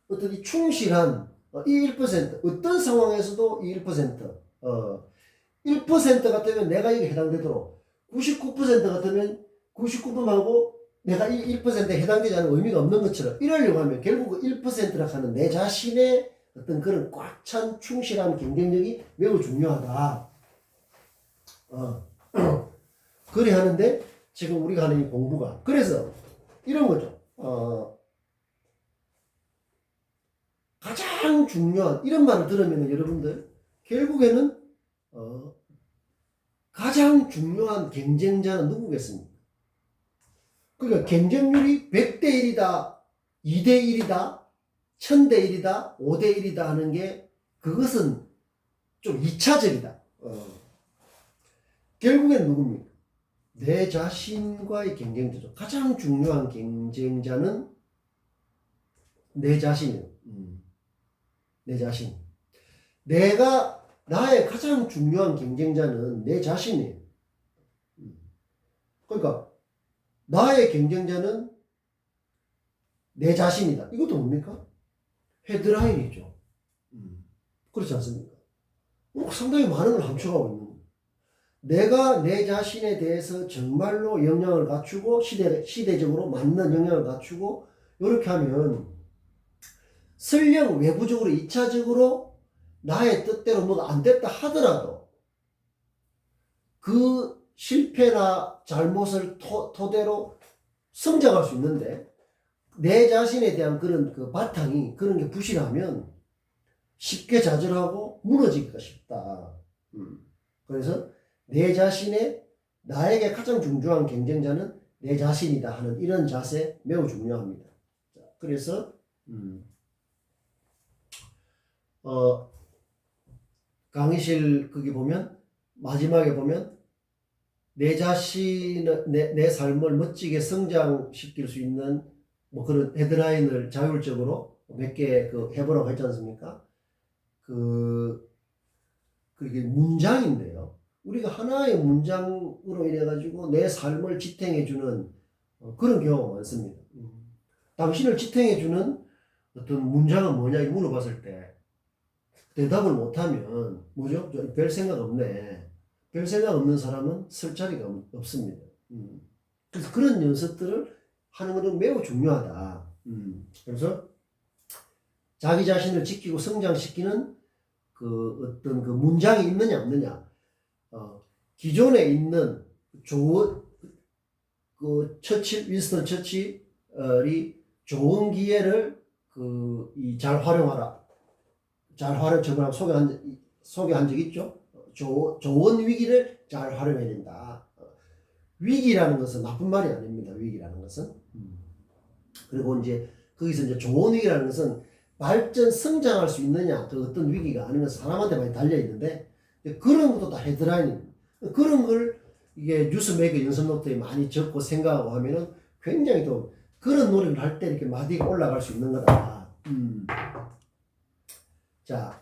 어떤 이 충실한 이 1%, 어떤 상황에서도 이 1%, 1% 같으면 내가 여기 해당되도록 99% 같으면 99%하고 내가 이 1%에 해당되지 않은 의미가 없는 것처럼 이러려고 하면 결국 1%라 하는 내 자신의 어떤 그런 꽉 찬 충실한 경쟁력이 매우 중요하다. 그래 하는데 지금 우리가 하는 이 공부가 그래서 이런 거죠. 가장 중요한 이런 말을 들으면 여러분들 결국에는 가장 중요한 경쟁자는 누구겠습니까? 그러니까 경쟁률이 100대 1이다, 2대 1이다, 1000대 1이다, 5대 1이다 하는 게 그것은 좀 2차적이다. 결국엔 누굽니까? 내 자신과의 경쟁자죠. 가장 중요한 경쟁자는 내 자신이에요. 내 자신. 나의 가장 중요한 경쟁자는 내 자신이에요. 그러니까 나의 경쟁자는 내 자신이다. 이것도 뭡니까? 헤드라인이죠. 그렇지 않습니까? 상당히 많은 걸 함축하고 있는 거예요. 내가 내 자신에 대해서 정말로 역량을 갖추고 시대적으로 맞는 역량을 갖추고 이렇게 하면 설령 외부적으로 2차적으로 나의 뜻대로 뭐가 안 됐다 하더라도 그 실패나 잘못을 토대로 성장할 수 있는데 내 자신에 대한 그런 그 바탕이 그런 게 부실하면 쉽게 좌절하고 무너지기가 쉽다. 그래서 내 자신의 나에게 가장 중요한 경쟁자는 내 자신이다 하는 이런 자세 매우 중요합니다. 그래서 강의실 거기 보면 마지막에 보면 내 자신의 내 삶을 멋지게 성장시킬 수 있는 뭐 그런 헤드라인을 자율적으로 몇 개 그 해보라고 했지 않습니까? 그게 문장인데요. 우리가 하나의 문장으로 인해 가지고 내 삶을 지탱해주는 그런 경우가 많습니다. 당신을 지탱해주는 어떤 문장은 뭐냐 이 물어봤을 때 대답을 못하면 뭐죠? 별 생각 없네. 별 생각 없는 사람은 설 자리가 없습니다. 그래서 그런 연습들을 하는 것은 매우 중요하다. 그래서 자기 자신을 지키고 성장시키는 그 어떤 그 문장이 있느냐 없느냐. 기존에 있는 좋은 그 윈스턴 처칠이 좋은 기회를 잘 활용하라. 저번에 소개한 적 있죠? 좋은 위기를 잘 활용해야 된다. 위기라는 것은 나쁜 말이 아닙니다. 위기라는 것은. 그리고 이제 거기서 이제 좋은 위기라는 것은 성장할 수 있느냐, 그 어떤 위기가 아니면 사람한테 많이 달려 있는데 그런 것도 다 헤드라인입니다. 그런 걸 이게 뉴스메이커 연습 노트에 많이 적고 생각하고 하면은 굉장히 또 그런 노력을 할 때 이렇게 마디가 올라갈 수 있는 거다. 자,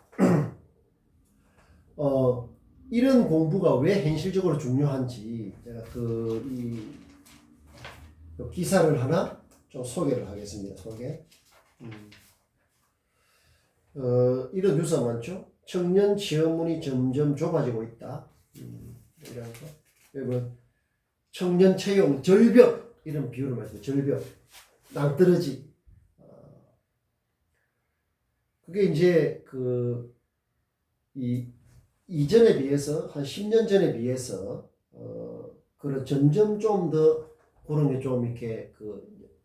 이런 공부가 왜 현실적으로 중요한지 제가 이 기사를 하나 좀 소개를 하겠습니다. 이런 뉴스가 많죠. 청년 취업문이 점점 좁아지고 있다. 이런 거. 여러분, 청년 채용 절벽 이런 비유를 말씀드려요. 절벽, 낭떠러지. 그게 이제 이전에 비해서 한 10년 전에 비해서 그런 점점 좀 더 그런 게 좀 이렇게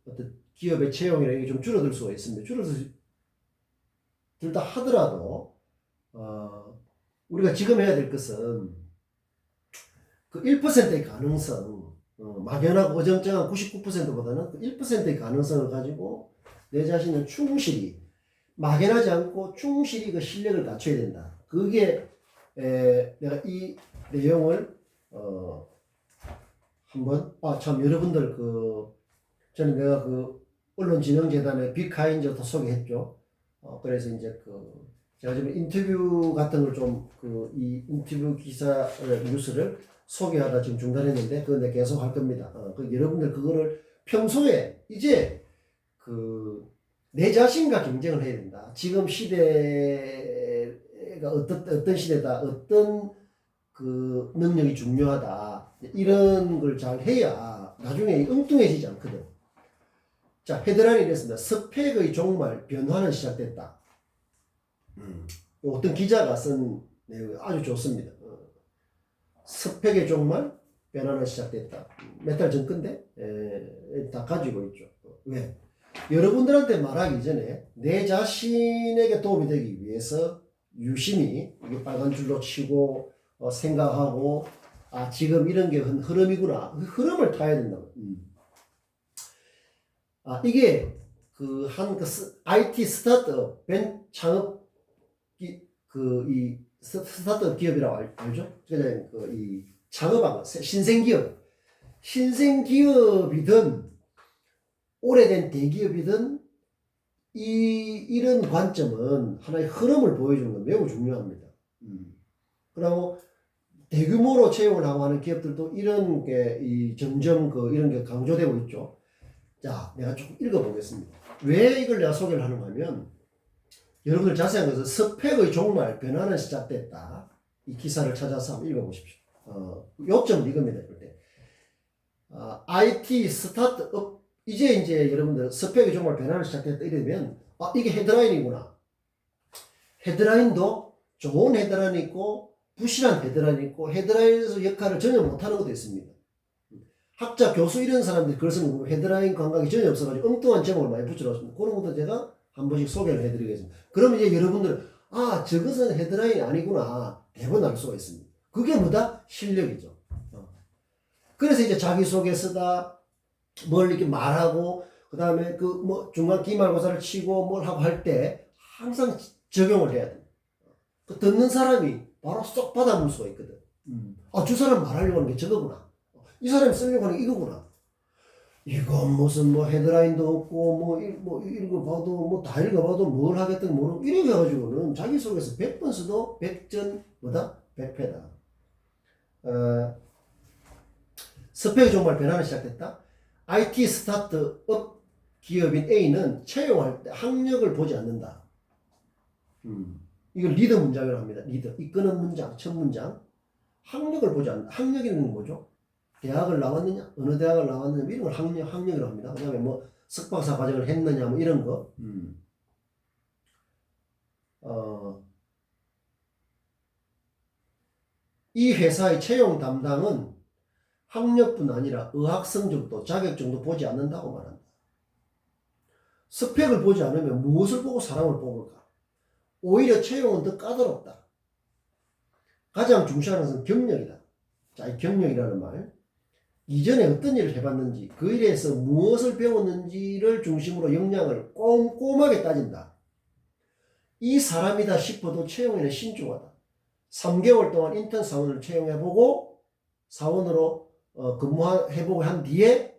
어떤 기업의 채용이라는 게 좀 줄어들 수가 있습니다. 줄어들다 하더라도 우리가 지금 해야 될 것은 그 1%의 가능성, 막연하고 어정쩡한 99%보다는 그 1%의 가능성을 가지고 내 자신을 충실히 막연하지 않고 충실히 그 실력을 갖춰야 된다. 그게 내가 이 내용을 한번 참 여러분들 저는 내가 언론진흥재단의 비카인즈도 소개했죠. 그래서 이제 제가 지금 인터뷰 같은 걸 좀 이 인터뷰 기사 뉴스를 소개하다 지금 중단했는데 그건 내가 계속 할 겁니다. 여러분들 그거를 평소에 이제 내 자신과 경쟁을 해야 된다. 지금 시대가 어떤 시대다, 어떤 능력이 중요하다. 이런 걸 잘 해야 나중에 엉뚱해지지 않거든. 자, 헤드라인이 이랬습니다. 스펙의 종말, 변화는 시작됐다. 어떤 기자가 쓴 내용이 아주 좋습니다. 스펙의 종말, 변화는 시작됐다. 몇 달 전 건데 다 가지고 있죠. 왜? 여러분들한테 말하기 전에 내 자신에게 도움이 되기 위해서 유심히 이게 빨간 줄로 치고 생각하고 지금 이런 게 흐름이구나. 그 흐름을 타야 된다고. 이게 IT 스타트업 창업 이 스타트업 기업이라고 알죠? 그냥 이 창업한 거 신생기업이든 오래된 대기업이든 이런 관점은 하나의 흐름을 보여주는 건 매우 중요합니다. 그리고 대규모로 채용을 하고 하는 기업들도 이런 게 점점 이런 게 강조되고 있죠. 자, 내가 조금 읽어보겠습니다. 왜 이걸 내가 소개를 하는가 하면 여러분들 자세한 것은 스펙의 종말, 변화는 시작됐다. 이 기사를 찾아서 한번 읽어보십시오. 요점은 이겁니다. 이럴 때. IT 스타트업 이제 여러분들 스펙의 종말, 변화는 시작됐다 이러면 이게 헤드라인이구나. 헤드라인도 좋은 헤드라인이 있고 부실한 헤드라인이 있고 헤드라인에서 역할을 전혀 못하는 것도 있습니다. 학자, 교수 이런 사람들이 그걸 쓰는 헤드라인 감각이 전혀 없어가지고 엉뚱한 제목을 많이 붙여놨습니다. 그런 것도 제가 한 번씩 소개를 해드리겠습니다. 그러면 이제 여러분들은 저것은 헤드라인이 아니구나 대부분 알 수가 있습니다. 그게 뭐다? 실력이죠. 그래서 이제 자기소개서다 뭘 이렇게 말하고 그 다음에 중간 기말고사를 치고 뭘 하고 할 때 항상 적용을 해야 됩니다. 듣는 사람이 바로 쏙 받아볼 수가 있거든. 아, 저 사람 말하려고 하는 게 저거구나. 이 사람이 쓰려고 하는 게 이거구나. 이거 무슨 뭐 헤드라인도 없고 뭐 읽어봐도 뭐 다 읽어봐도 뭘 하겠든 모르고 이렇게 해가지고는 자기 속에서 100번 써도 100전 뭐다? 100패다. 스펙이 정말 변화는 시작됐다. IT 스타트업 기업인 A는 채용할 때 학력을 보지 않는다. 이걸 리더 문장이라고 합니다. 리더. 이끄는 문장, 첫 문장. 학력을 보지 않는다. 학력이라는 건 뭐죠? 대학을 나왔느냐? 어느 대학을 나왔느냐? 이런 걸 학력이라고 합니다. 그 다음에 뭐 석박사 과정을 했느냐? 뭐 이런 거. 이 회사의 채용 담당은 학력뿐 아니라 의학 성적도 자격증도 보지 않는다고 말한다. 스펙을 보지 않으면 무엇을 보고 사람을 뽑을까? 오히려 채용은 더 까다롭다. 가장 중시하는 것은 경력이다. 자, 이 경력이라는 말. 이전에 어떤 일을 해봤는지, 그 일에서 무엇을 배웠는지를 중심으로 역량을 꼼꼼하게 따진다. 이 사람이다 싶어도 채용에는 신중하다. 3개월 동안 인턴 사원을 채용해보고 사원으로 근무해보고 한 뒤에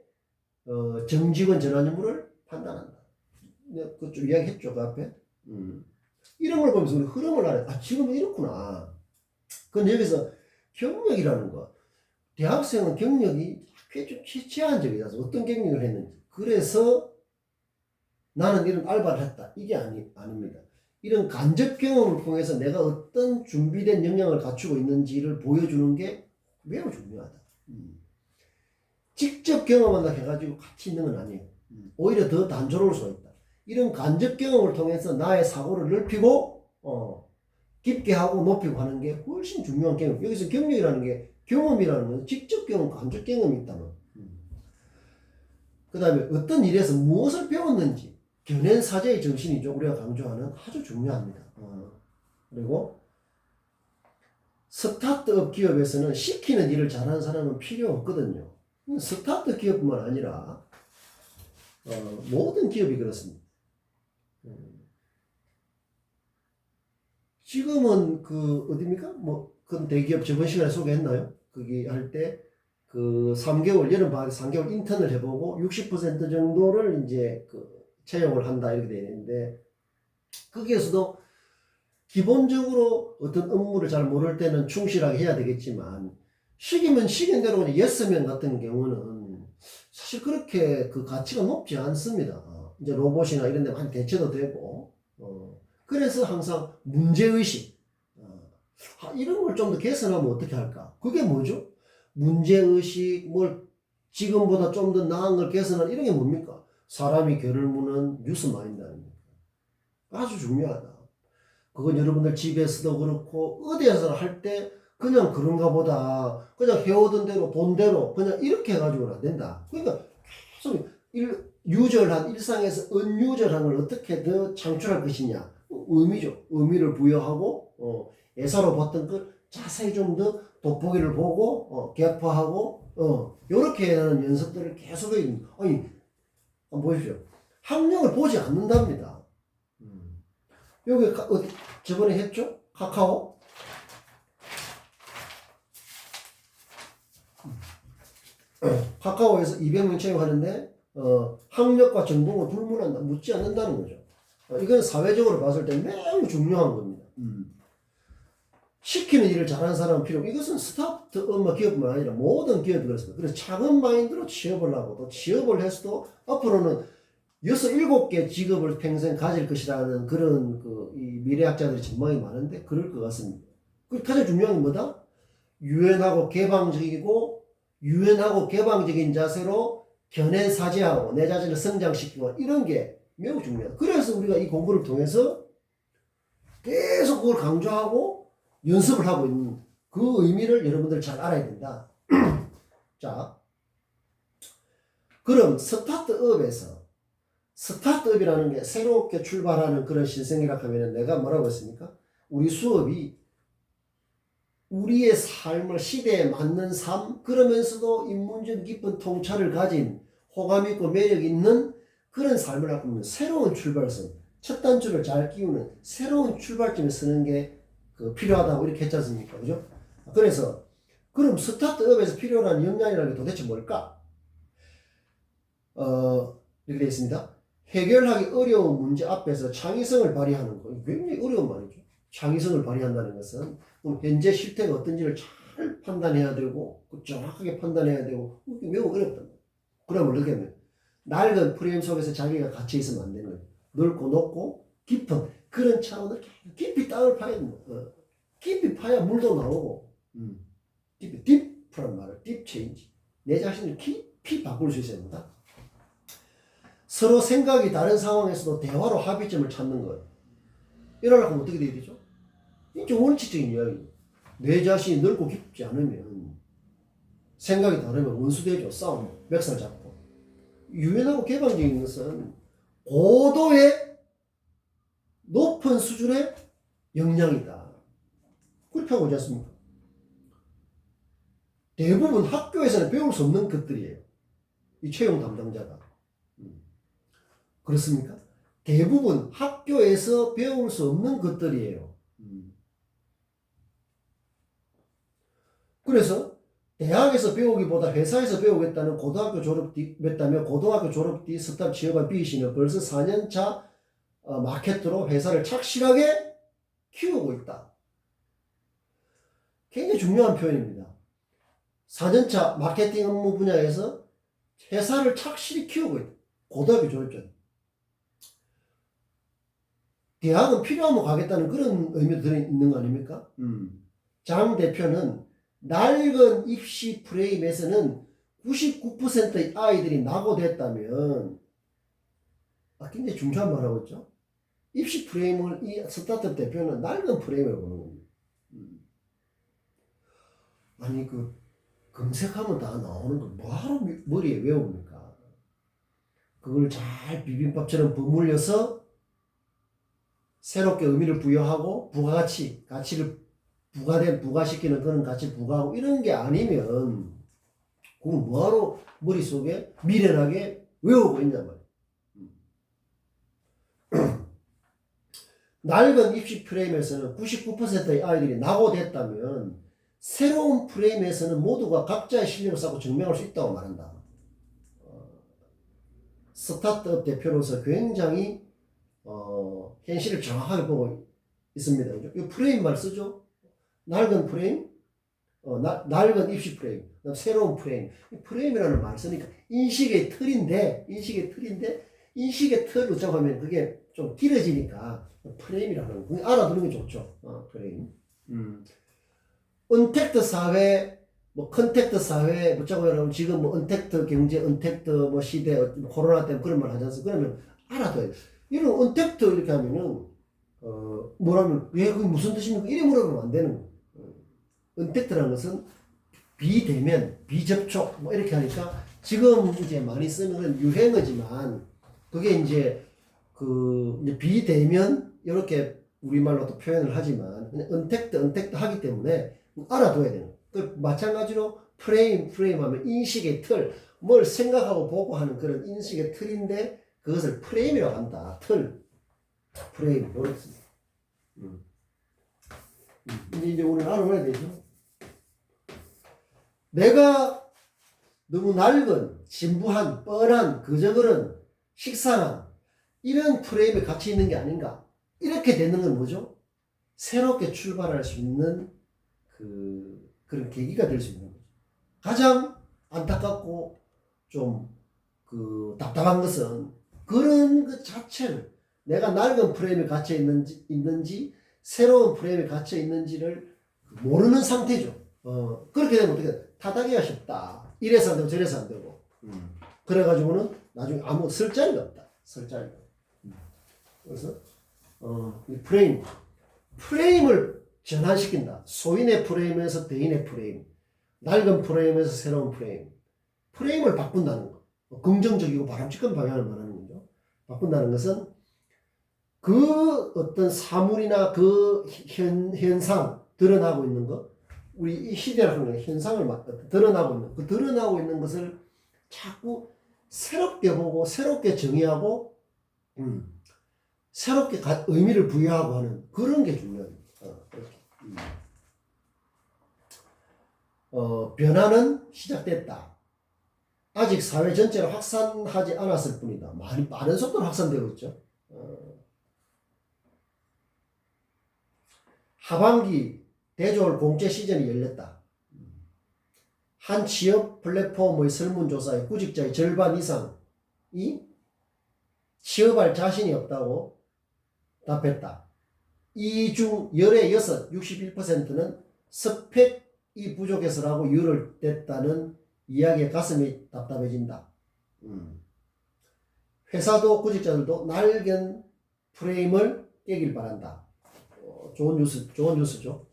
정직원 전환유무를 판단한다. 그거 좀 이야기했죠, 그 앞에. 이런 걸 보면서 우리 흐름을 알아요. 아, 지금은 이렇구나. 근데 여기서 경력이라는 거. 대학생은 경력이 꽤 좀 제한적이라서 어떤 경력을 했는지. 그래서 나는 이런 알바를 했다. 이게 아닙니다. 이런 간접 경험을 통해서 내가 어떤 준비된 역량을 갖추고 있는지를 보여주는 게 매우 중요하다. 직접 경험한다 해가지고 같이 있는 건 아니에요. 오히려 더 단조로울 수가 있다. 이런 간접 경험을 통해서 나의 사고를 넓히고 깊게 하고 높이고 하는 게 훨씬 중요한 경험. 여기서 경력이라는 게 경험이라는 건 직접 경험, 간접 경험이 있다는. 그 다음에 어떤 일에서 무엇을 배웠는지 견해 사제의 정신이죠. 우리가 강조하는 아주 중요합니다. 그리고 스타트업 기업에서는 시키는 일을 잘하는 사람은 필요 없거든요. 스타트업 기업뿐만 아니라 모든 기업이 그렇습니다. 지금은 그 어디입니까? 뭐 그 대기업 저번 시간에 소개했나요? 거기 할 때 그 3개월 여름 방학 3개월 인턴을 해보고 60% 정도를 이제 그 채용을 한다 이렇게 되어 있는데 거기에서도 기본적으로 어떤 업무를 잘 모를 때는 충실하게 해야 되겠지만 시키면 시킨 대로 그냥 예스맨 같은 경우는 사실 그렇게 그 가치가 높지 않습니다. 이제 로봇이나 이런 데 많이 대체도 되고 그래서 항상 문제의식 이런 걸 좀 더 개선하면 어떻게 할까? 그게 뭐죠? 문제의식, 뭘 지금보다 좀 더 나은 걸 개선하는 이런 게 뭡니까? 사람이 결을 무는 뉴스 마인드입니다. 아주 중요하다. 그건 여러분들 집에서도 그렇고 어디에서 할 때 그냥 그런가 보다 그냥 해오던 대로 본 대로 그냥 이렇게 해가지고는 안 된다. 그러니까 계속 유절한 일상에서 은유절한 걸 어떻게 더 창출할 것이냐. 의미죠. 의미를 부여하고 예사로 봤던 걸 자세히 좀 더 돋보기를 보고 객파하고 요렇게 하는 연습들을 계속해. 아니 한번 보십시오. 학력을 보지 않는답니다. 여기 어디 저번에 했죠? 카카오. 카카오에서 200명 채용하는데 학력과 전공을 불문한다, 묻지 않는다는 거죠. 이건 사회적으로 봤을 때 매우 중요한 겁니다. 시키는 일을 잘하는 사람은 필요 없고 이것은 스타트업 기업뿐만 아니라 모든 기업이 그렇습니다. 그래서 작은 마인드로 취업을 하고 또 취업을 해서도 앞으로는 6, 7개 직업을 평생 가질 것이라는 그런 이 미래학자들의 전망이 많은데 그럴 것 같습니다. 그 가장 중요한 게 뭐다? 유연하고 개방적인 자세로 견해사제하고 내 자신을 성장시키고 이런 게 매우 중요하다. 그래서 우리가 이 공부를 통해서 계속 그걸 강조하고 연습을 하고 있는 그 의미를 여러분들 잘 알아야 된다. 자, 그럼 스타트업이라는 게 새롭게 출발하는 그런 신생이라 하면 내가 뭐라고 했습니까? 우리 수업이 우리의 삶을 시대에 맞는 삶, 그러면서도 인문적 깊은 통찰을 가진 호감 있고 매력 있는 그런 삶을 하면 새로운 출발선, 첫 단추를 잘 끼우는 새로운 출발점에 쓰는 게 그 필요하다고 이렇게 했지 않습니까? 그죠? 그래서 그럼 스타트업에서 필요한 역량이라는 게 도대체 뭘까? 이렇게 되어 있습니다. 해결하기 어려운 문제 앞에서 창의성을 발휘하는 거. 굉장히 어려운 말이죠. 창의성을 발휘한다는 것은 현재 실태가 어떤지를 잘 판단해야 되고 정확하게 판단해야 되고 매우 어렵다. 그러면 어떻게 하면 낡은 프레임 속에서 자기가 갇혀 있으면 안 되는 거예요. 넓고 높고 깊은 그런 차원을 깊이 땅을 파야 된다. 깊이 파야 물도 나오고 깊이 딥프란 말을 딥 체인지 내 자신을 깊이 바꿀 수 있어야 된다. 서로 생각이 다른 상황에서도 대화로 합의점을 찾는 거예요. 이러려고 하면 어떻게 돼야 되죠? 이게 원칙적인 이야기예요. 내 자신이 넓고 깊지 않으면 생각이 다르면 원수되죠. 싸움, 멱살 잡고. 유연하고 개방적인 것은 고도의 높은 수준의 역량이다. 그렇게 하고 있지 않습니까? 대부분 학교에서는 배울 수 없는 것들이에요. 이 채용 담당자가. 그렇습니까? 대부분 학교에서 배울 수 없는 것들이에요. 그래서 대학에서 배우기보다 회사에서 배우겠다는 고등학교 졸업 뒤 맺다며 고등학교 졸업 뒤 스타트 취업한 B씨는 벌써 4년차 마케터로 회사를 착실하게 키우고 있다. 굉장히 중요한 표현입니다. 4년차 마케팅 업무 분야에서 회사를 착실히 키우고 있다. 고등학교 졸업 전. 대학은 필요하면 가겠다는 그런 의미도 들어있는 거 아닙니까? 장 대표는 낡은 입시 프레임에서는 99%의 아이들이 낙오됐다면 굉장히 중요한 말 하고 있죠. 입시 프레임을 이 스타트업 대표는 낡은 프레임을 보는 겁니다. 아니 검색하면 다 나오는 걸 뭐하러 머리에 외웁니까? 그걸 잘 비빔밥처럼 버물려서 새롭게 의미를 부여하고 가치를 부가시키는 그런 가치를 부과하고 이런 게 아니면 그걸 뭐하러 머릿속에 미련하게 외우고 있냔 말이에요. 낡은 입시 프레임에서는 99%의 아이들이 낙오됐다면 새로운 프레임에서는 모두가 각자의 실력을 쌓고 증명할 수 있다고 말한다. 스타트업 대표로서 굉장히 현실을 정확하게 보고 있습니다. 이 프레임 말 쓰죠? 낡은 프레임, 낡은 입시 프레임, 새로운 프레임. 프레임이라는 말 쓰니까 인식의 틀인데 인식의 틀로 잡으면 그게 좀 길어지니까 프레임이라는 거 알아두는 게 좋죠. 프레임. 언택트 사회, 컨택트 사회, 뭐자고 여러분 지금 언택트 경제, 언택트 시대, 코로나 때문에 그런 말 하지 않습니까? 그러면 알아둬야 돼. 이런 언택트 이렇게 하면은 뭐라면 왜 그게 무슨 뜻입니까? 이래 물어보면 안 되는 거예요. 언택트라는 것은 비대면, 비접촉 이렇게 하니까 지금 이제 많이 쓰는 건 유행어지만 그게 이제 이제 비대면 이렇게 우리말로 또 표현을 하지만 언택트 하기 때문에 알아둬야 되는 거예요. 마찬가지로 프레임 하면 인식의 틀, 뭘 생각하고 보고 하는 그런 인식의 틀인데 그것을 프레임이라고 한다. 틀, 프레임, 그렇습니다. 이제 우리는 알아봐야 되죠. 내가 너무 낡은, 진부한, 뻔한, 그저그런, 식상한 이런 프레임에 갇혀 있는 게 아닌가. 이렇게 되는 건 뭐죠? 새롭게 출발할 수 있는 그런 계기가 될 수 있는 거죠. 가장 안타깝고 좀 답답한 것은 그런 것 자체를 내가 낡은 프레임에 갇혀 있는지 새로운 프레임에 갇혀 있는지를 모르는 상태죠. 그렇게 되면 어떻게 돼? 타당해야 쉽다. 이래서 안 되고 저래서 안 되고. 그래가지고는 나중에 아무 쓸 자리가 없다. 쓸 자리가. 그래서 이 프레임을 전환시킨다. 소인의 프레임에서 대인의 프레임, 낡은 프레임에서 새로운 프레임을 바꾼다는 거. 긍정적이고 바람직한 방향을 말하는 거죠. 바꾼다는 것은 그 어떤 사물이나 그 현상 드러나고 있는 것, 우리 이 시대라는 현상을 드러나고 있는 것을 자꾸 새롭게 보고 새롭게 정의하고 새롭게 의미를 부여하고 하는 그런 게 중요합니다. 변화는 시작됐다. 아직 사회 전체로 확산하지 않았을 뿐이다. 많이 빠른 속도로 확산되고 있죠. 하반기 대졸 공채 시즌이 열렸다. 한 취업 플랫폼의 설문조사에 구직자의 절반 이상이 취업할 자신이 없다고 답했다. 이 중 열의 6, 61%는 스펙이 부족해서라고 이유를 댔다는 이야기에 가슴이 답답해진다. 회사도 구직자들도 낡은 프레임을 깨길 바란다. 좋은 뉴스죠.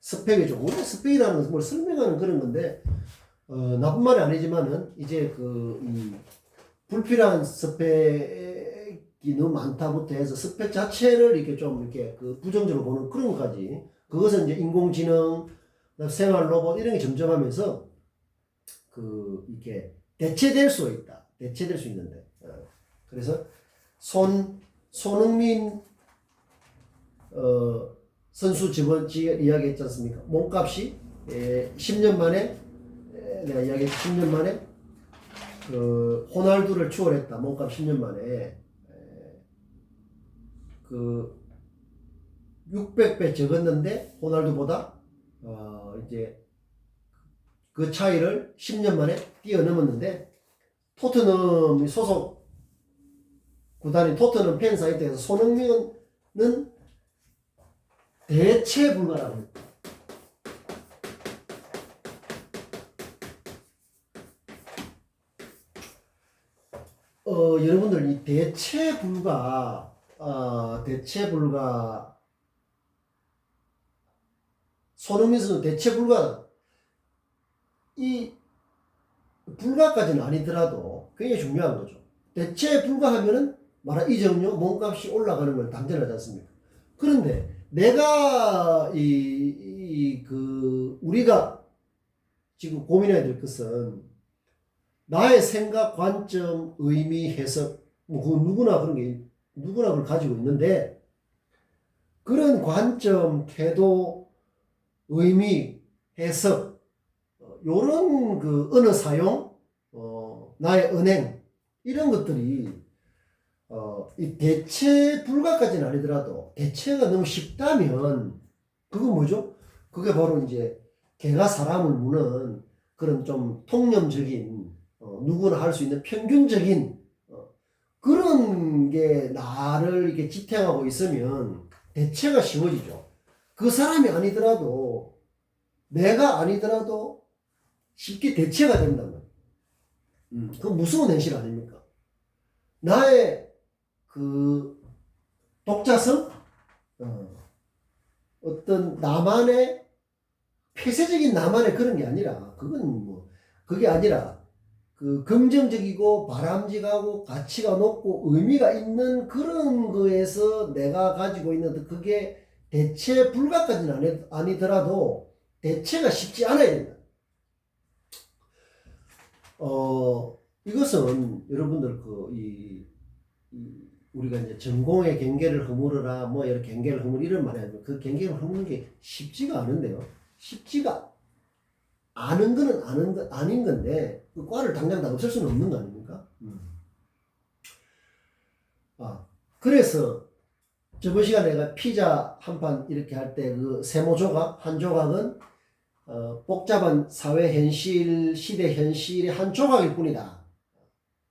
스펙이죠. 원래 스펙이라는 것은 뭘 설명하는 그런 건데, 나쁜 말이 아니지만은, 이제 불필요한 스펙이 너무 많다부터 해서 스펙 자체를 이렇게 좀 이렇게 부정적으로 보는 그런 것까지. 그것은 이제 인공지능, 생활 로봇 이런 게 점점하면서 이렇게 대체될 수 있다. 대체될 수 있는데. 그래서 손흥민 선수 저번 이야기 했지 않습니까? 몸값이 10년 만에 내가 이야기했지 10년 만에 호날두를 추월했다. 몸값 10년 만에 600배 적었는데 호날두보다 이제 그 차이를 10년 만에 뛰어넘었는데 토트넘 소속 구단인 토트넘 팬 사이트에서 손흥민은 대체 불가라고 합니다. 여러분들 이 대체 불가 손흥민 선수 대체 불가 이 불가까지는 아니더라도 굉장히 중요한 거죠. 대체 불가하면은 이점요 몸값이 올라가는 걸 당연하지 않습니까? 그런데 내가 우리가 지금 고민해야 될 것은 나의 생각, 관점, 의미, 해석 누구나 그걸 가지고 있는데 그런 관점, 태도, 의미, 해석 요런 언어 사용, 나의 언행 이런 것들이 이 대체 불가까지는 아니더라도 대체가 너무 쉽다면 그건 뭐죠? 그게 바로 이제 개가 사람을 무는 그런 좀 통념적인 누구나 할 수 있는 평균적인 그런 게 나를 이렇게 지탱하고 있으면 대체가 쉬워지죠. 그 사람이 아니더라도 내가 아니더라도 쉽게 대체가 된다면 그건 무서운 현실 아닙니까? 나의 독자성, 어떤 나만의 폐쇄적인 나만의 그런 게 아니라 그게 아니라 긍정적이고 바람직하고 가치가 높고 의미가 있는 그런 거에서 내가 가지고 있는 그게 대체 불가까지는 아니더라도 대체가 쉽지 않아야 된다. 이것은 여러분들 우리가 이제 전공의 경계를 허물어라, 여러 경계를 허물 이런 말이 아니고 그 경계를 허무는 게 쉽지가 않은데요. 쉽지가 아는 거는 아닌 건데 그 과를 당장 다 없앨 수는 없는 거 아닙니까? 그래서 저번 시간에 내가 피자 한 판 이렇게 할 때 세모 조각, 한 조각은 복잡한 사회 현실, 시대 현실의 한 조각일 뿐이다.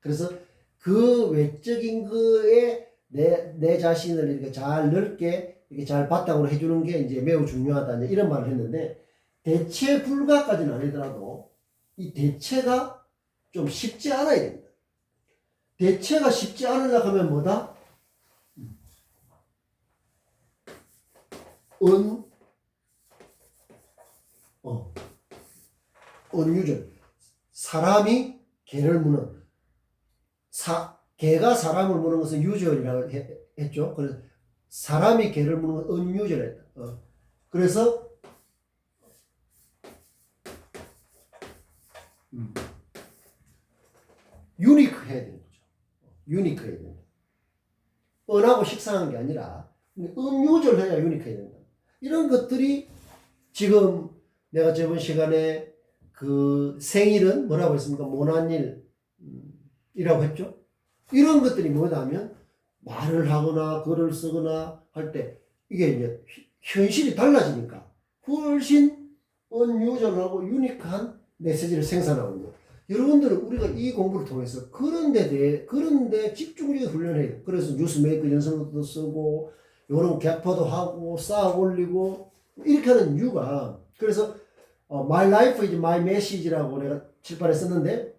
그래서 그 외적인 거에 내 자신을 이렇게 잘 넓게 이렇게 잘 바탕으로 해주는 게 이제 매우 중요하다. 이제 이런 말을 했는데 대체 불가까지는 아니더라도 이 대체가 좀 쉽지 않아야 됩니다. 대체가 쉽지 않으려고 하면 뭐다? 언유절. 사람이 개를 무는 개가 사람을 무는 것은 유절이라고 했죠. 그래서 사람이 개를 무는 건 언유절이다. 그래서 유니크 해야 되는 거죠. 유니크 해야 된다. 뻔하고 식상한 게 아니라 언유절 해야 유니크 해야 된다. 이런 것들이 지금 내가 저번 시간에 그 생일은 뭐라고 했습니까? 모난일 이라고 했죠. 이런 것들이 뭐냐면 말을 하거나 글을 쓰거나 할 때 이게 이제 현실이 달라지니까 훨씬 언유저하고 유니크한 메시지를 생산하거든요. 여러분들은 우리가 이 공부를 통해서 그런데 집중적인 훈련해야 돼요. 그래서 뉴스메이커 연설도 쓰고 이런 격파도 하고 쌓아 올리고 이렇게 하는 이유가 그래서 My life is my message라고 내가 칠판에 썼는데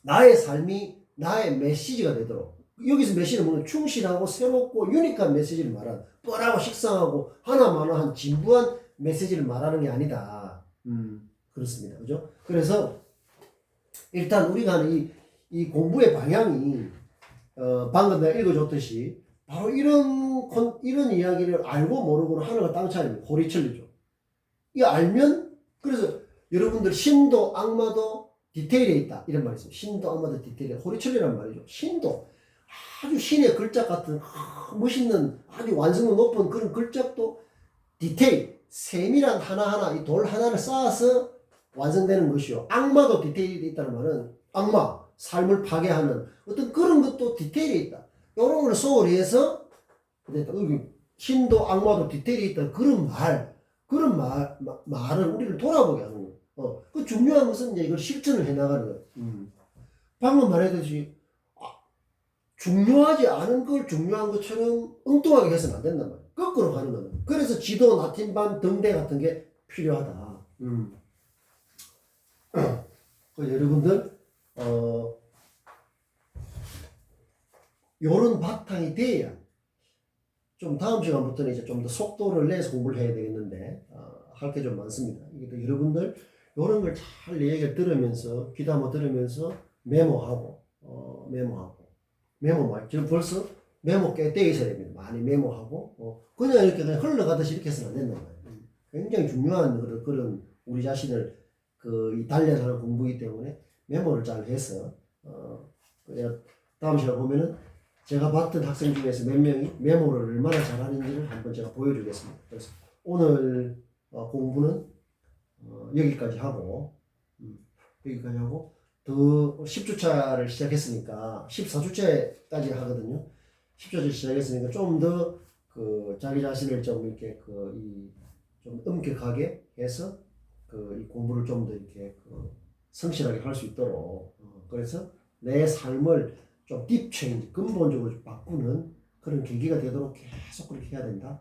나의 삶이 나의 메시지가 되도록 여기서 메시지는 뭐냐 충실하고 새롭고 유니크한 메시지를 말하는 뻔하고 식상하고 하나마나한 진부한 메시지를 말하는 게 아니다. 그렇습니다. 그죠? 그래서 일단 우리가 하는 이 공부의 방향이 방금 내가 읽어줬듯이 바로 이런 이야기를 알고 모르고는 하나가 땅 차이입니다. 호리철리죠. 이 알면 그래서 여러분들 신도 악마도 디테일에 있다 이런 말이 있어요. 신도 악마도 디테일에 호리철리란 말이죠. 신도 아주 신의 글자 같은 멋있는 아주 완성도 높은 그런 글자도 디테일 세밀한 하나하나 이 돌 하나를 쌓아서 완성되는 것이요. 악마도 디테일이 있다는 말은 악마 삶을 파괴하는 어떤 그런 것도 디테일이 있다. 이런 걸 소홀히해서 신도 악마도 디테일이 있다. 그런 말을 우리를 돌아보게 하는 거예요. 그 중요한 것은 이제 이걸 실천을 해 나가는 거예요. 방금 말했듯이 중요하지 않은 걸 중요한 것처럼 엉뚱하게 해서는 안 된단 말이에요. 거꾸로 가는 거예요. 그래서 지도, 나침반, 등대 같은 게 필요하다. 여러분들 요런 바탕이 돼야 좀 다음 시간부터는 이제 좀 더 속도를 내서 공부를 해야 되겠는데 할 게 좀 많습니다. 이게 또 여러분들 요런 걸 잘 내 얘기를 들으면서 귀담아 들으면서 메모하고 메모 지금 벌써 메모 꽤 떼 있어야 됩니다. 많이 메모하고 그냥 이렇게 그냥 흘러가듯이 이렇게 해서는 안 된단 말이에요. 굉장히 중요한 그런 우리 자신을 이 단련하는 공부이기 때문에 메모를 잘 해서 다음 시간에 보면은 제가 봤던 학생 중에서 몇 명이 메모를 얼마나 잘하는지를 한번 제가 보여드리겠습니다. 그래서 오늘 공부는 여기까지 하고 더 10주차를 시작했으니까 14주차까지 하거든요. 10주차 시작했으니까 좀 더 자기 자신을 좀 이렇게 좀 엄격하게 해서 이 공부를 좀 더 이렇게 성실하게 할 수 있도록 그래서 내 삶을 좀 딥체인지 근본적으로 바꾸는 그런 계기가 되도록 계속 그렇게 해야 된다.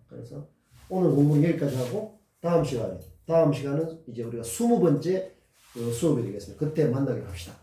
그래서 오늘 공부는 여기까지 하고 다음 시간은 이제 우리가 20번째 수업이 되겠습니다. 그때 만나게 합시다.